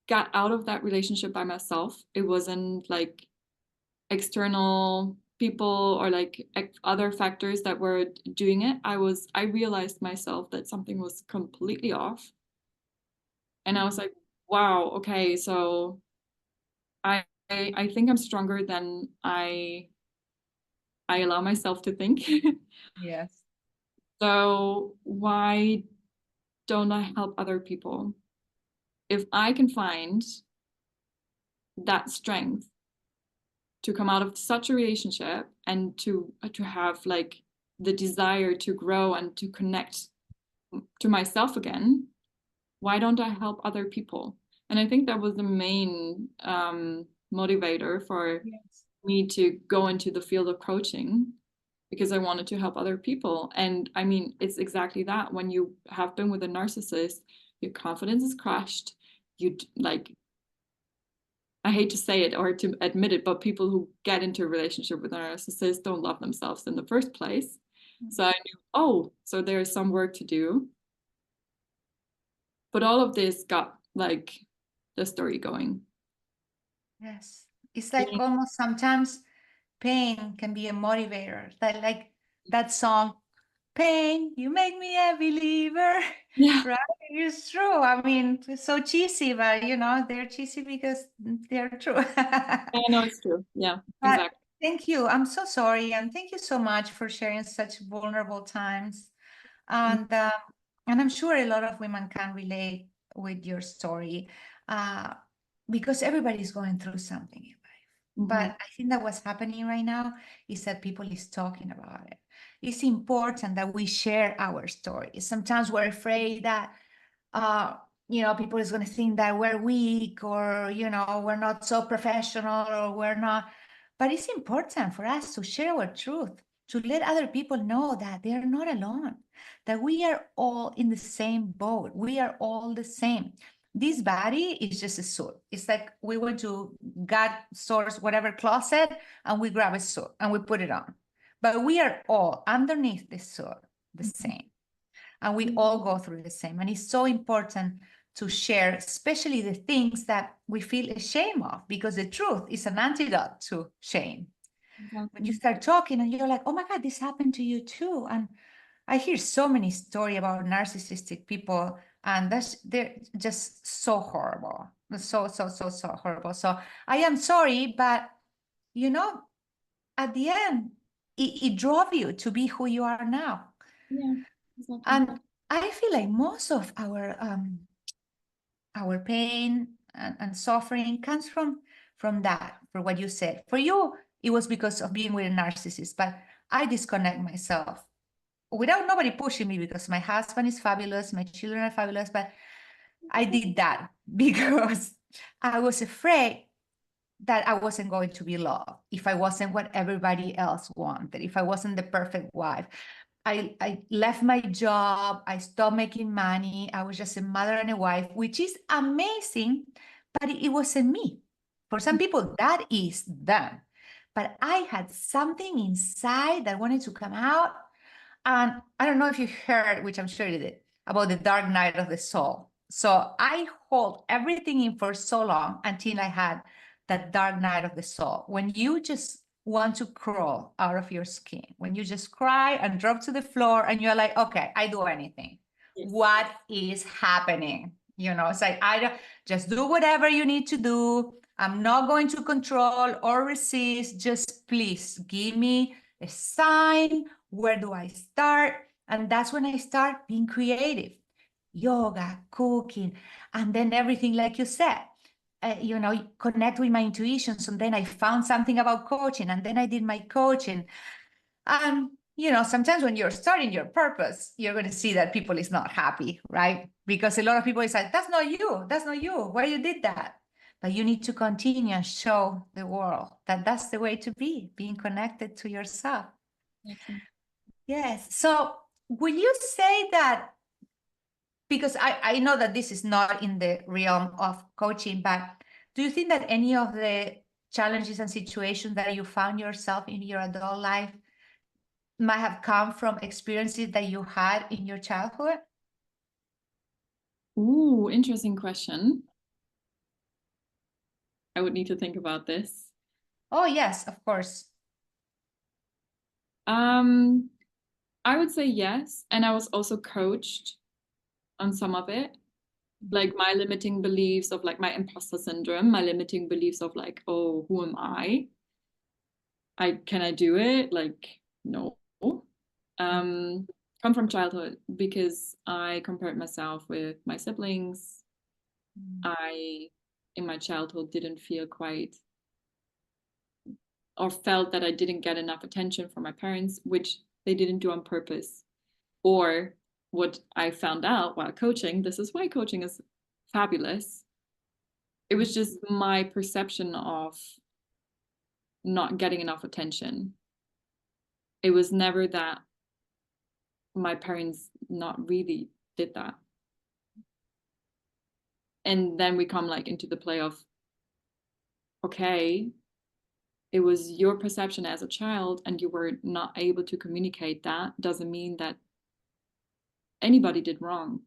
Speaker 1: got out of that relationship by myself. It wasn't like external people or like other factors that were doing it. I realized myself that something was completely off. And I was like, wow, okay, so I think I'm stronger than I allow myself to think.
Speaker 2: Yes.
Speaker 1: So why don't I help other people? If I can find that strength to come out of such a relationship and to have like the desire to grow and to connect to myself again, why don't I help other people? And I think that was the main motivator for me to go into the field of coaching, because I wanted to help other people. And I mean, it's exactly that. When you have been with a narcissist, your confidence is crushed. You like, I hate to say it or to admit it, but people who get into a relationship with a narcissist don't love themselves in the first place. So I knew, oh, so there's some work to do. But all of this got like the story going.
Speaker 2: Yes. It's like almost sometimes pain can be a motivator. That like that song, Pain, you make me a believer.
Speaker 1: Yeah.
Speaker 2: Right? It's true. I mean, it's so cheesy, but you know, they're cheesy because they're true.
Speaker 1: I know it's true. Yeah,
Speaker 2: But
Speaker 1: exactly.
Speaker 2: thank you. I'm so sorry. And thank you so much for sharing such vulnerable times. And I'm sure a lot of women can relate with your story because everybody's going through something in life. But I think that what's happening right now is that people is talking about it. It's important that we share our stories. Sometimes we're afraid that you know, people is going to think that we're weak or, you know, we're not so professional or we're not. But it's important for us to share our truth, to let other people know that they're not alone, that we are all in the same boat. We are all the same. This body is just a suit. It's like we went to God source, whatever closet, and we grab a suit and we put it on. But we are all underneath the suit the same. And we all go through the same. And it's so important to share, especially the things that we feel ashamed of, because the truth is an antidote to shame. When you start talking and you're like, oh my God, this happened to you too. And I hear so many stories about narcissistic people, and they're just so horrible. So horrible. So I am sorry, but you know, at the end, it drove you to be who you are now.
Speaker 1: Yeah, exactly.
Speaker 2: And I feel like most of our pain and suffering comes from that, for what you said. For you, it was because of being with a narcissist, but I disconnect myself without nobody pushing me because my husband is fabulous, my children are fabulous, but I did that because I was afraid that I wasn't going to be loved if I wasn't what everybody else wanted, if I wasn't the perfect wife. I left my job. I stopped making money. I was just a mother and a wife, which is amazing, but it wasn't me. For some people, that is them. But I had something inside that wanted to come out. And I don't know if you heard, which I'm sure you did, about the dark night of the soul. So I hold everything in for so long until I had that dark night of the soul. When you just want to crawl out of your skin, when you just cry and drop to the floor and you're like, okay, I do anything.
Speaker 1: Yes.
Speaker 2: What is happening? You know, it's like, I don't just do whatever you need to do. I'm not going to control or resist. Just please give me a sign. Where do I start? And that's when I start being creative, yoga, cooking, and then everything, like you said, you know, connect with my intuitions. And then I found something about coaching, and then I did my coaching. You know, sometimes when you're starting your purpose, you're going to see that people is not happy, right? Because a lot of people is like, that's not you. That's not you. Why you did that? But you need to continue and show the world that that's the way to be, being connected to yourself.
Speaker 1: Exactly.
Speaker 2: Yes. So will you say that, because I know that this is not in the realm of coaching, but do you think that any of the challenges and situations that you found yourself in your adult life might have come from experiences that you had in your childhood?
Speaker 1: Ooh, interesting question. I would need to think about this.
Speaker 2: Oh, yes, of course.
Speaker 1: I would say yes. And I was also coached on some of it. Like my limiting beliefs of like my imposter syndrome, my limiting beliefs of like, oh, who am I? Can I do it? Like, no. Come from childhood because I compared myself with my siblings. I, in my childhood, didn't feel quite or felt that I didn't get enough attention from my parents, which they didn't do on purpose. Or what I found out while coaching, this is why coaching is fabulous. It was just my perception of not getting enough attention. It was never that my parents not really did that. And then we come like into the play of, okay, it was your perception as a child and you were not able to communicate that doesn't mean that anybody did wrong.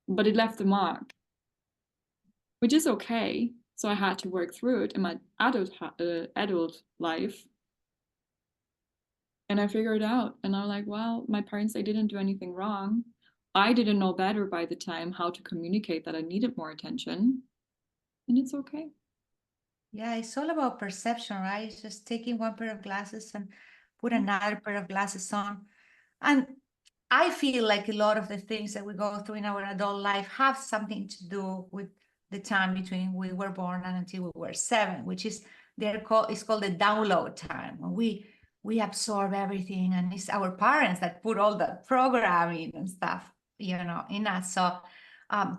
Speaker 1: But it left a mark, which is okay. So I had to work through it in my adult life. And I figured it out. And I'm like, well, my parents, they didn't do anything wrong. I didn't know better by the time how to communicate that I needed more attention. And it's okay.
Speaker 2: Yeah, it's all about perception, right? It's just taking one pair of glasses and put another pair of glasses on. And I feel like a lot of the things that we go through in our adult life have something to do with the time between we were born and until we were 7, which is it's called the download time, when we absorb everything, and it's our parents that put all the programming and stuff, you know, in us. So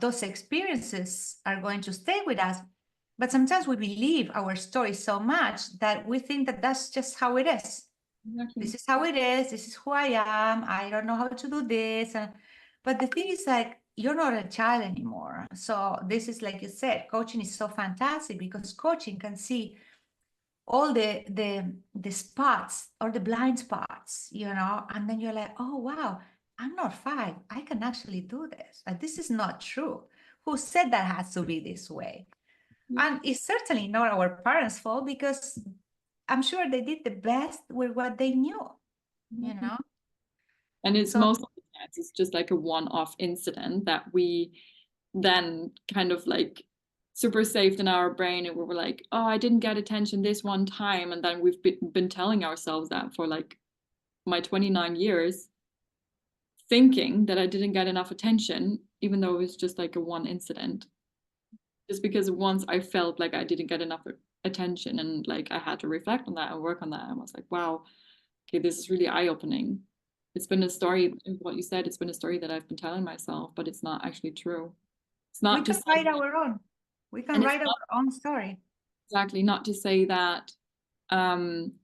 Speaker 2: those experiences are going to stay with us. But sometimes we believe our story so much that we think that that's just how it is.
Speaker 1: Exactly.
Speaker 2: This is how it is. This is who I am. I don't know how to do this. But the thing is, like, you're not a child anymore. So this is, like you said, coaching is so fantastic because coaching can see all the spots or the blind spots, you know, and then you're like, oh wow, I'm not 5. I can actually do this. Like, this is not true. Who said that has to be this way? And it's certainly not our parents' fault because I'm sure they did the best with what they knew, you know?
Speaker 1: And it's
Speaker 2: So,
Speaker 1: most of the times it's just like a one-off incident that we then kind of like super saved in our brain and we were like, oh, I didn't get attention this one time. And then we've been telling ourselves that for like my 29 years, thinking that I didn't get enough attention, even though it was just like a one incident. Just because once I felt like I didn't get enough attention and like I had to reflect on that and work on that. I was like, wow, okay, this is really eye-opening. It's been a story, what you said, it's been a story that I've been telling myself, but it's not actually true. It's
Speaker 2: we
Speaker 1: not
Speaker 2: can
Speaker 1: just
Speaker 2: write our own. We can
Speaker 1: and it's
Speaker 2: write
Speaker 1: not
Speaker 2: our own story.
Speaker 1: exactly not to say that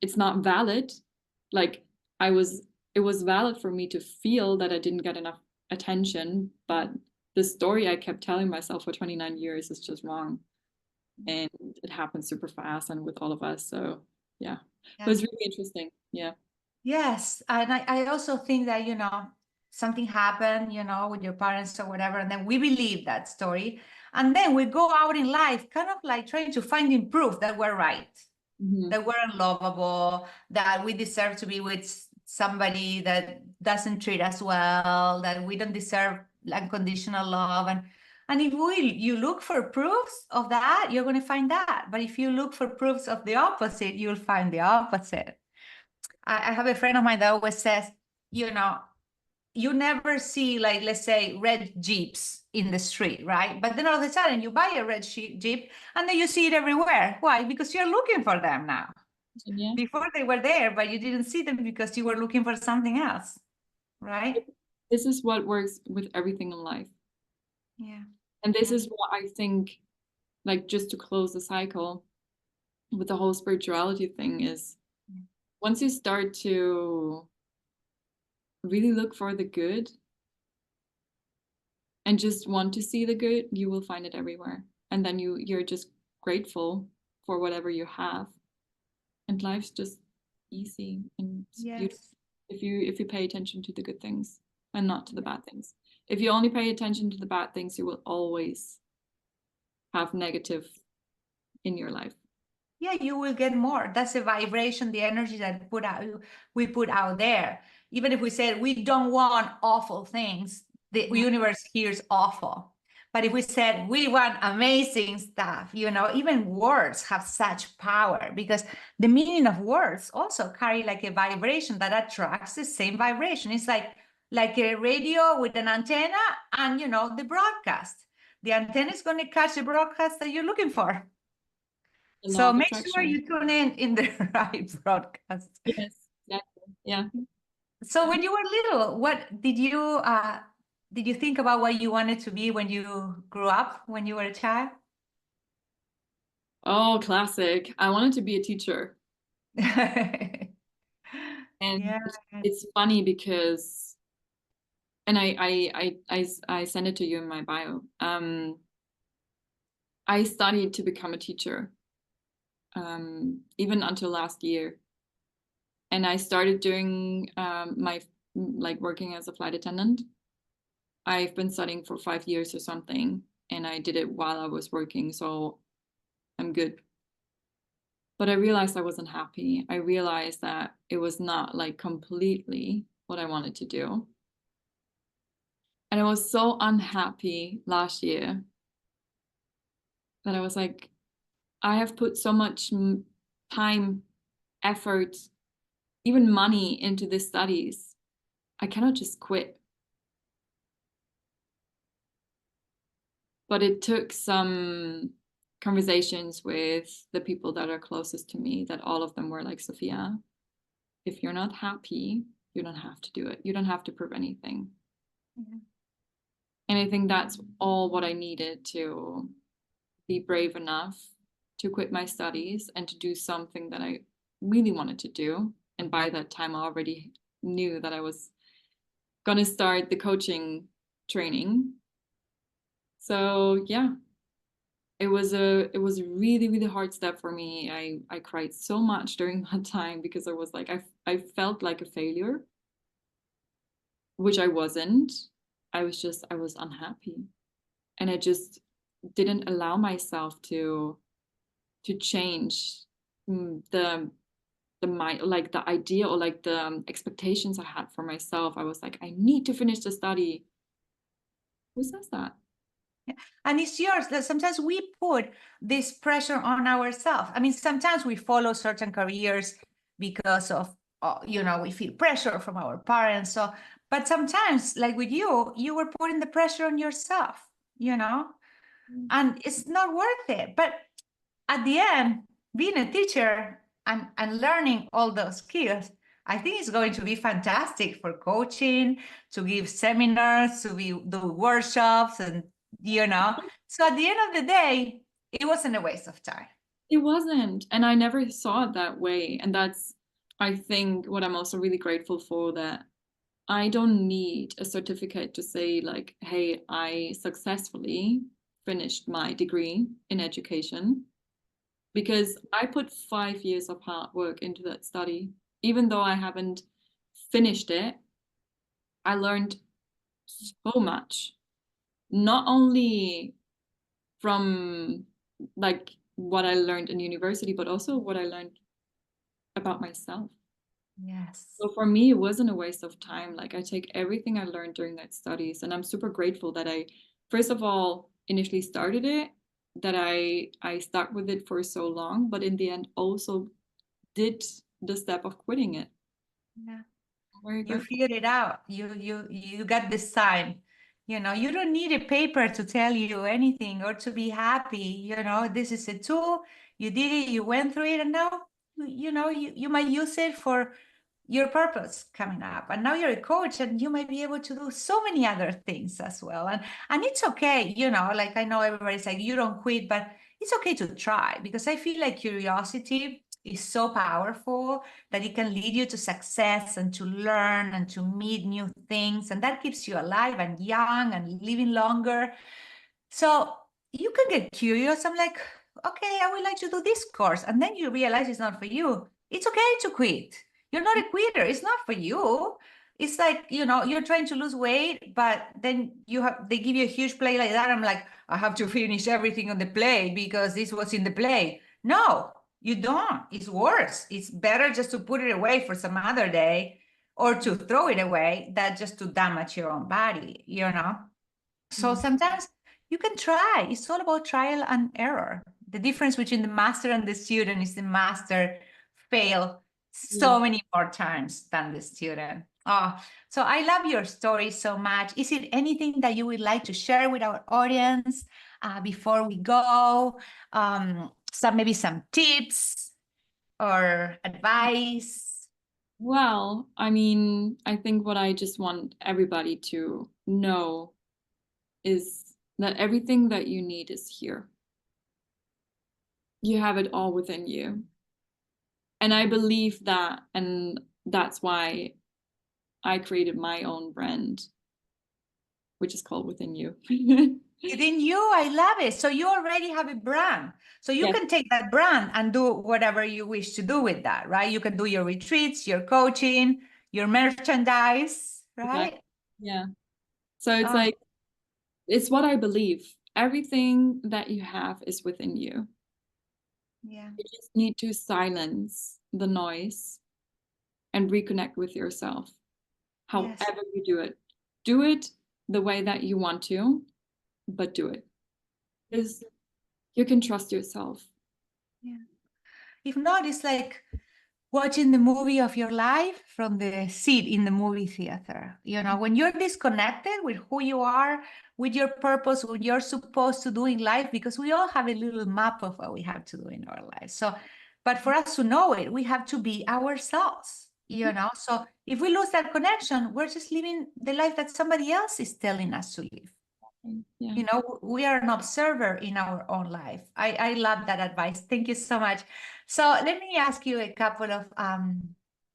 Speaker 1: it's not valid. Like I was, it was valid for me to feel that I didn't get enough attention, but the story I kept telling myself for 29 years is just wrong. And it happens super fast and with all of us. So yeah,
Speaker 2: Yeah.
Speaker 1: but it's really interesting. Yeah.
Speaker 2: Yes. And I also think that, something happened, with your parents or whatever, and then we believe that story. And then we go out in life kind of like trying to find proof that we're right,
Speaker 1: Mhm.
Speaker 2: that we're unlovable, that we deserve to be with somebody that doesn't treat us well, that we don't deserve unconditional love. And if you look for proofs of that, you're going to find that. But if you look for proofs of the opposite, you'll find the opposite. I have a friend of mine that always says, you know, you never see, like, let's say, red Jeeps in the street, right? But then all of a sudden you buy a red Jeep and then you see it everywhere. Why? Because you're looking for them now.
Speaker 1: Yeah.
Speaker 2: Before they were there, but you didn't see them because you were looking for something else, right?
Speaker 1: This is what works with everything in life.
Speaker 2: Yeah.
Speaker 1: And this
Speaker 2: Yeah.
Speaker 1: is what I think, like, just to close the cycle with the whole spirituality thing is once you start to really look for the good and just want to see the good, you will find it everywhere. And then you're just grateful for whatever you have. And life's just easy and beautiful
Speaker 2: Yes.
Speaker 1: if you pay attention to the good things and not to the bad things. If you only pay attention to the bad things, you will always have negative in your life.
Speaker 2: Yeah, you will get more. That's the vibration, the energy that we put out there. Even if we said we don't want awful things, the
Speaker 1: Yeah.
Speaker 2: universe hears awful. But if we said we want amazing stuff, even words have such power because the meaning of words also carry like a vibration that attracts the same vibration. It's like a radio with an antenna and the broadcast. The antenna is going to catch the broadcast that you're looking for.
Speaker 1: The law
Speaker 2: So
Speaker 1: of
Speaker 2: make sure
Speaker 1: attraction.
Speaker 2: you tune in the right broadcast.
Speaker 1: Yes, exactly. Yeah.
Speaker 2: So
Speaker 1: Yeah.
Speaker 2: when you were little, what did you think about what you wanted to be when you grew up, when you were a child?
Speaker 1: Oh, classic. I wanted to be a teacher. And
Speaker 2: Yeah.
Speaker 1: it's funny because, and I send it to you in my bio. I studied to become a teacher, even until last year. And I started doing my like working as a flight attendant. I've been studying for 5 years or something, and I did it while I was working, so I'm good. But I realized I wasn't happy. I realized that it was not like completely what I wanted to do. And I was so unhappy last year that I was like, I have put so much time, effort, even money into the studies. I cannot just quit. But it took some conversations with the people that are closest to me that all of them were like, Sophia, if you're not happy, you don't have to do it. You don't have to prove anything.
Speaker 2: Yeah.
Speaker 1: And I think that's all what I needed to be brave enough to quit my studies and to do something that I really wanted to do. And by that time, I already knew that I was going to start the coaching training. So yeah, it was a really, really hard step for me. I cried so much during that time because I was like, I felt like a failure, which I wasn't. I was unhappy. And I just didn't allow myself to change the my like the idea or like the expectations I had for myself. I was like, I need to finish the study. Who says that?
Speaker 2: And it's yours. That sometimes we put this pressure on ourselves. I mean, sometimes we follow certain careers because of, we feel pressure from our parents. So, but sometimes, like with you, you were putting the pressure on yourself, and it's not worth it. But at the end, being a teacher and learning all those skills, I think it's going to be fantastic for coaching, to give seminars, do workshops, and So at the end of the day, it wasn't a waste of time.
Speaker 1: It wasn't. And I never saw it that way. And that's, I think, what I'm also really grateful for, that I don't need a certificate to say, like, hey, I successfully finished my degree in education, because I put 5 years of hard work into that study, even though I haven't finished it, I learned so much, not only from like what I learned in university, but also what I learned about myself.
Speaker 2: Yes.
Speaker 1: So for me, it wasn't a waste of time. Like I take everything I learned during that studies, and I'm super grateful that I, first of all, initially started it, that I stuck with it for so long, but in the end also did the step of quitting it.
Speaker 2: Yeah.
Speaker 1: I'm very
Speaker 2: You
Speaker 1: grateful.
Speaker 2: figured it out. You got this sign. You know, you don't need a paper to tell you anything or to be happy. You know, this is a tool. You did it, you went through it, and now you might use it for your purpose coming up. And now you're a coach and you might be able to do so many other things as well. And it's okay, like I know everybody's like, you don't quit, but it's okay to try, because I feel like curiosity is so powerful that it can lead you to success and to learn and to meet new things. And that keeps you alive and young and living longer. So you can get curious. I'm like, okay, I would like to do this course. And then you realize it's not for you. It's okay to quit. You're not a quitter. It's not for you. It's like, you're trying to lose weight, but then they give you a huge plate like that. I'm like, I have to finish everything on the plate because this was in the plate. No, you don't. It's worse. It's better just to put it away for some other day or to throw it away than just to damage your own body. So sometimes you can try. It's all about trial and error. The difference between the master and the student is the master fail
Speaker 1: Yeah.
Speaker 2: so many more times than the student. Oh, so I love your story so much. Is it anything that you would like to share with our audience before we go? Maybe some tips or advice?
Speaker 1: Well, I mean, I think what I just want everybody to know is that everything that you need is here. You have it all within you. And I believe that, and that's why I created my own brand, which is called Within You.
Speaker 2: Within you, I love it. So you already have a brand. So you
Speaker 1: Yes,
Speaker 2: can take that brand and do whatever you wish to do with that, right? You can do your retreats, your coaching, your merchandise, right?
Speaker 1: exactly. Yeah. So it's
Speaker 2: Oh,
Speaker 1: like, it's what I believe. Everything that you have is within you.
Speaker 2: yeah.
Speaker 1: You just need to silence the noise and reconnect with yourself.
Speaker 2: Yes.
Speaker 1: However you do it, do it the way that you want to, but do it. Because you can trust yourself.
Speaker 2: Yeah. If not, it's like watching the movie of your life from the seat in the movie theater. When you're disconnected with who you are, with your purpose, what you're supposed to do in life, because we all have a little map of what we have to do in our life. So, but for us to know it, we have to be ourselves. So if we lose that connection, we're just living the life that somebody else is telling us to live.
Speaker 1: Yeah.
Speaker 2: We are an observer in our own life. I love that advice. Thank you so much. So let me ask you a couple of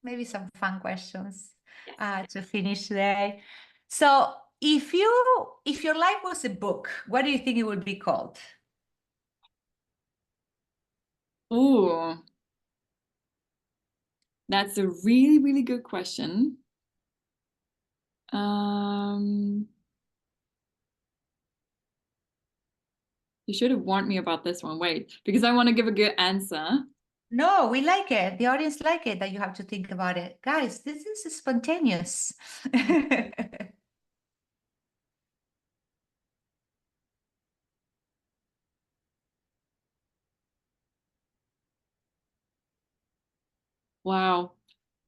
Speaker 2: maybe some fun questions to finish today. So if your life was a book, what do you think it would be called?
Speaker 1: Oh, that's a really, really good question. Um, you should have warned me about this one. Wait, because I want to give a good answer.
Speaker 2: No, we like it. The audience like it that you have to think about it. Guys, this is spontaneous.
Speaker 1: Wow,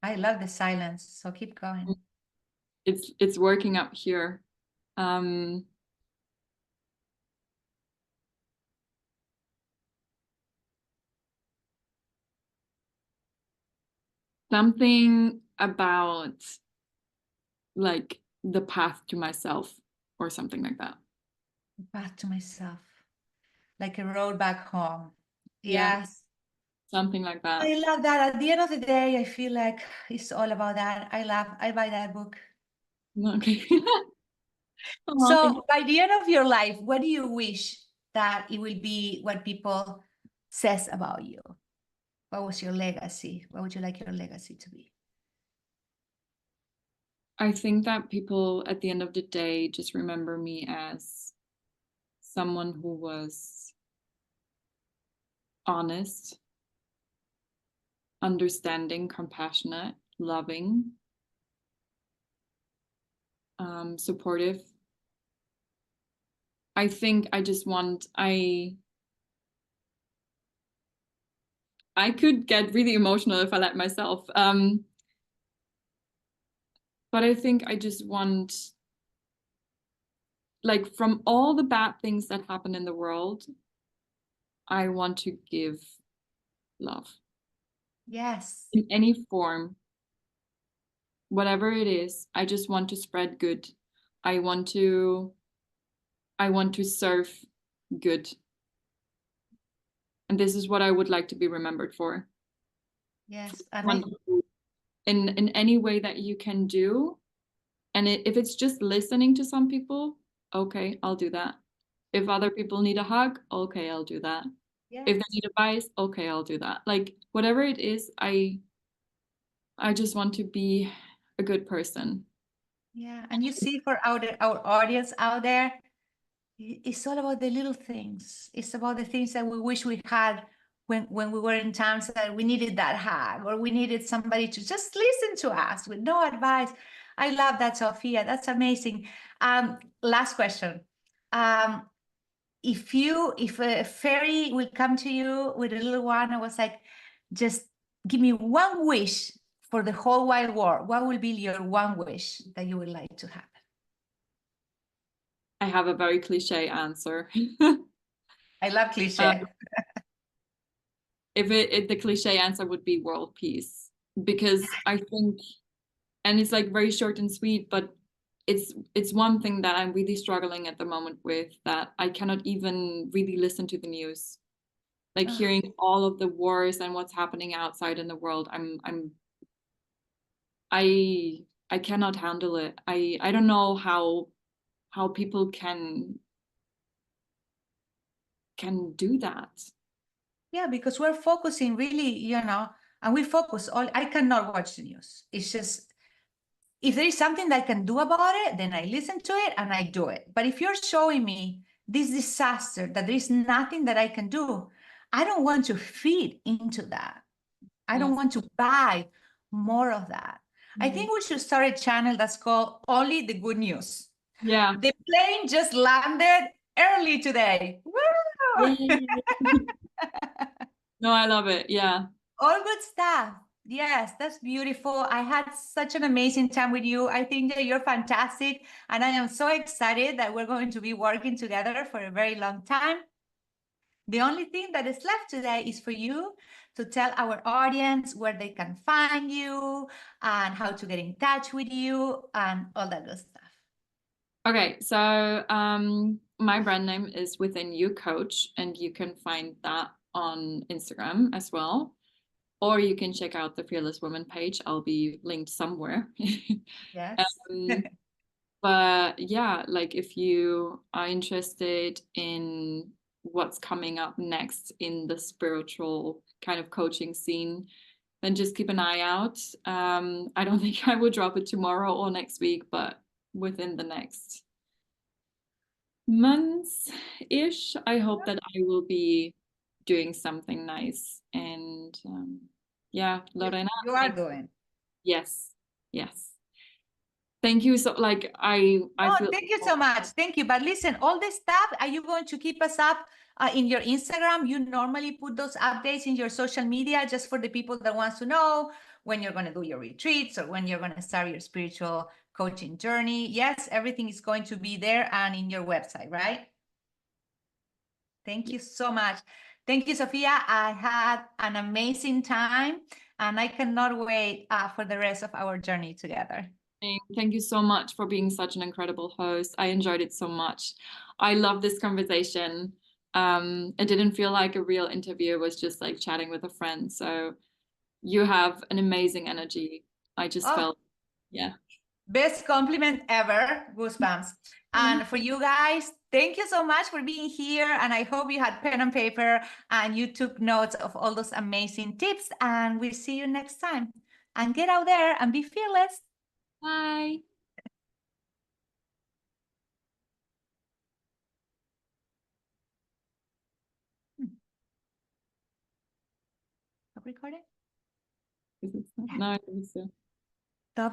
Speaker 2: I love the silence, so keep going.
Speaker 1: it's working up here. Um, something about like the path to myself or something like that.
Speaker 2: Back to myself, like a road back home.
Speaker 1: Yeah,
Speaker 2: Yes.
Speaker 1: something like that.
Speaker 2: I love that. At the end of the day, I feel like it's all about that. I buy that book.
Speaker 1: Okay. Oh, thank you.
Speaker 2: So by the end of your life, what do you wish that it will be what people says about you? What was your legacy? What would you like your legacy to be?
Speaker 1: I think that people at the end of the day just remember me as someone who was honest, understanding, compassionate, loving, supportive. I think I just want, I could get really emotional if I let myself. But I think I just want, like, from all the bad things that happen in the world, I want to give love
Speaker 2: Yes.
Speaker 1: in any form, whatever it is. I just want to spread good. I want to serve good. And this is what I would like to be remembered for.
Speaker 2: Yes.
Speaker 1: In any way that you can do. And if it's just listening to some people, okay, I'll do that. If other people need a hug, okay, I'll do that.
Speaker 2: Yes.
Speaker 1: If they need advice, okay, I'll do that. Like whatever it is, I just want to be a good person.
Speaker 2: Yeah. And you see, for our audience out there, it's all about the little things. It's about the things that we wish we had when we were in times that we needed that hug, or we needed somebody to just listen to us with no advice. I love that, Sophia. That's amazing. Last question. If a fairy will come to you with a little one, I was like, just give me one wish for the whole wide world, what will be your one wish that you would like to happen?
Speaker 1: I have a very cliche answer.
Speaker 2: I love cliche.
Speaker 1: If the cliche answer would be world peace, because I think, and it's like very short and sweet, but it's one thing that I'm really struggling at the moment with, that I cannot even really listen to the news. Like hearing all of the wars and what's happening outside in the world, I cannot handle it. I don't know how people can do that.
Speaker 2: Yeah, because we're focusing really, and we focus all. I cannot watch the news. It's just, if there is something that I can do about it, then I listen to it and I do it. But if you're showing me this disaster, that there is nothing that I can do, I don't want to feed into that. I don't want to buy more of that. I think we should start a channel that's called Only the Good News.
Speaker 1: Yeah.
Speaker 2: The plane just landed early today. Woo!
Speaker 1: No, I love it. Yeah.
Speaker 2: All good stuff. Yes, that's beautiful. I had such an amazing time with you. I think that you're fantastic. And I am so excited that we're going to be working together for a very long time. The only thing that is left today is for you to tell our audience where they can find you and how to get in touch with you and all that good stuff.
Speaker 1: Okay, so my brand name is Within You Coach, and you can find that on Instagram as well. Or you can check out the Fearless Woman page. I'll be linked somewhere.
Speaker 2: Yes.
Speaker 1: But yeah, like if you are interested in what's coming up next in the spiritual kind of coaching scene, then just keep an eye out. I don't think I will drop it tomorrow or next week, but within the next months-ish, I hope that I will be doing something nice. And yeah, Lorena,
Speaker 2: You are doing.
Speaker 1: yes, yes. Thank you. So like I feel.
Speaker 2: Thank you so much. Thank you. But listen, all this stuff, are you going to keep us up in your Instagram? You normally put those updates in your social media just for the people that wants to know when you're going to do your retreats or when you're going to start your spiritual coaching journey. Yes, everything is going to be there and in your website, right? Thank you so much. Thank you, Sophia. I had an amazing time and I cannot wait for the rest of our journey together.
Speaker 1: Thank you so much for being such an incredible host. I enjoyed it so much. I love this conversation. It didn't feel like a real interview. It was just like chatting with a friend. So you have an amazing energy. I just felt, yeah.
Speaker 2: Best compliment ever. Goosebumps. And for you guys, thank you so much for being here. And I hope you had pen and paper and you took notes of all those amazing tips. And we'll see you next time. And get out there and be fearless.
Speaker 1: Bye.
Speaker 2: Stop recording?
Speaker 1: No, I think so.
Speaker 2: Stop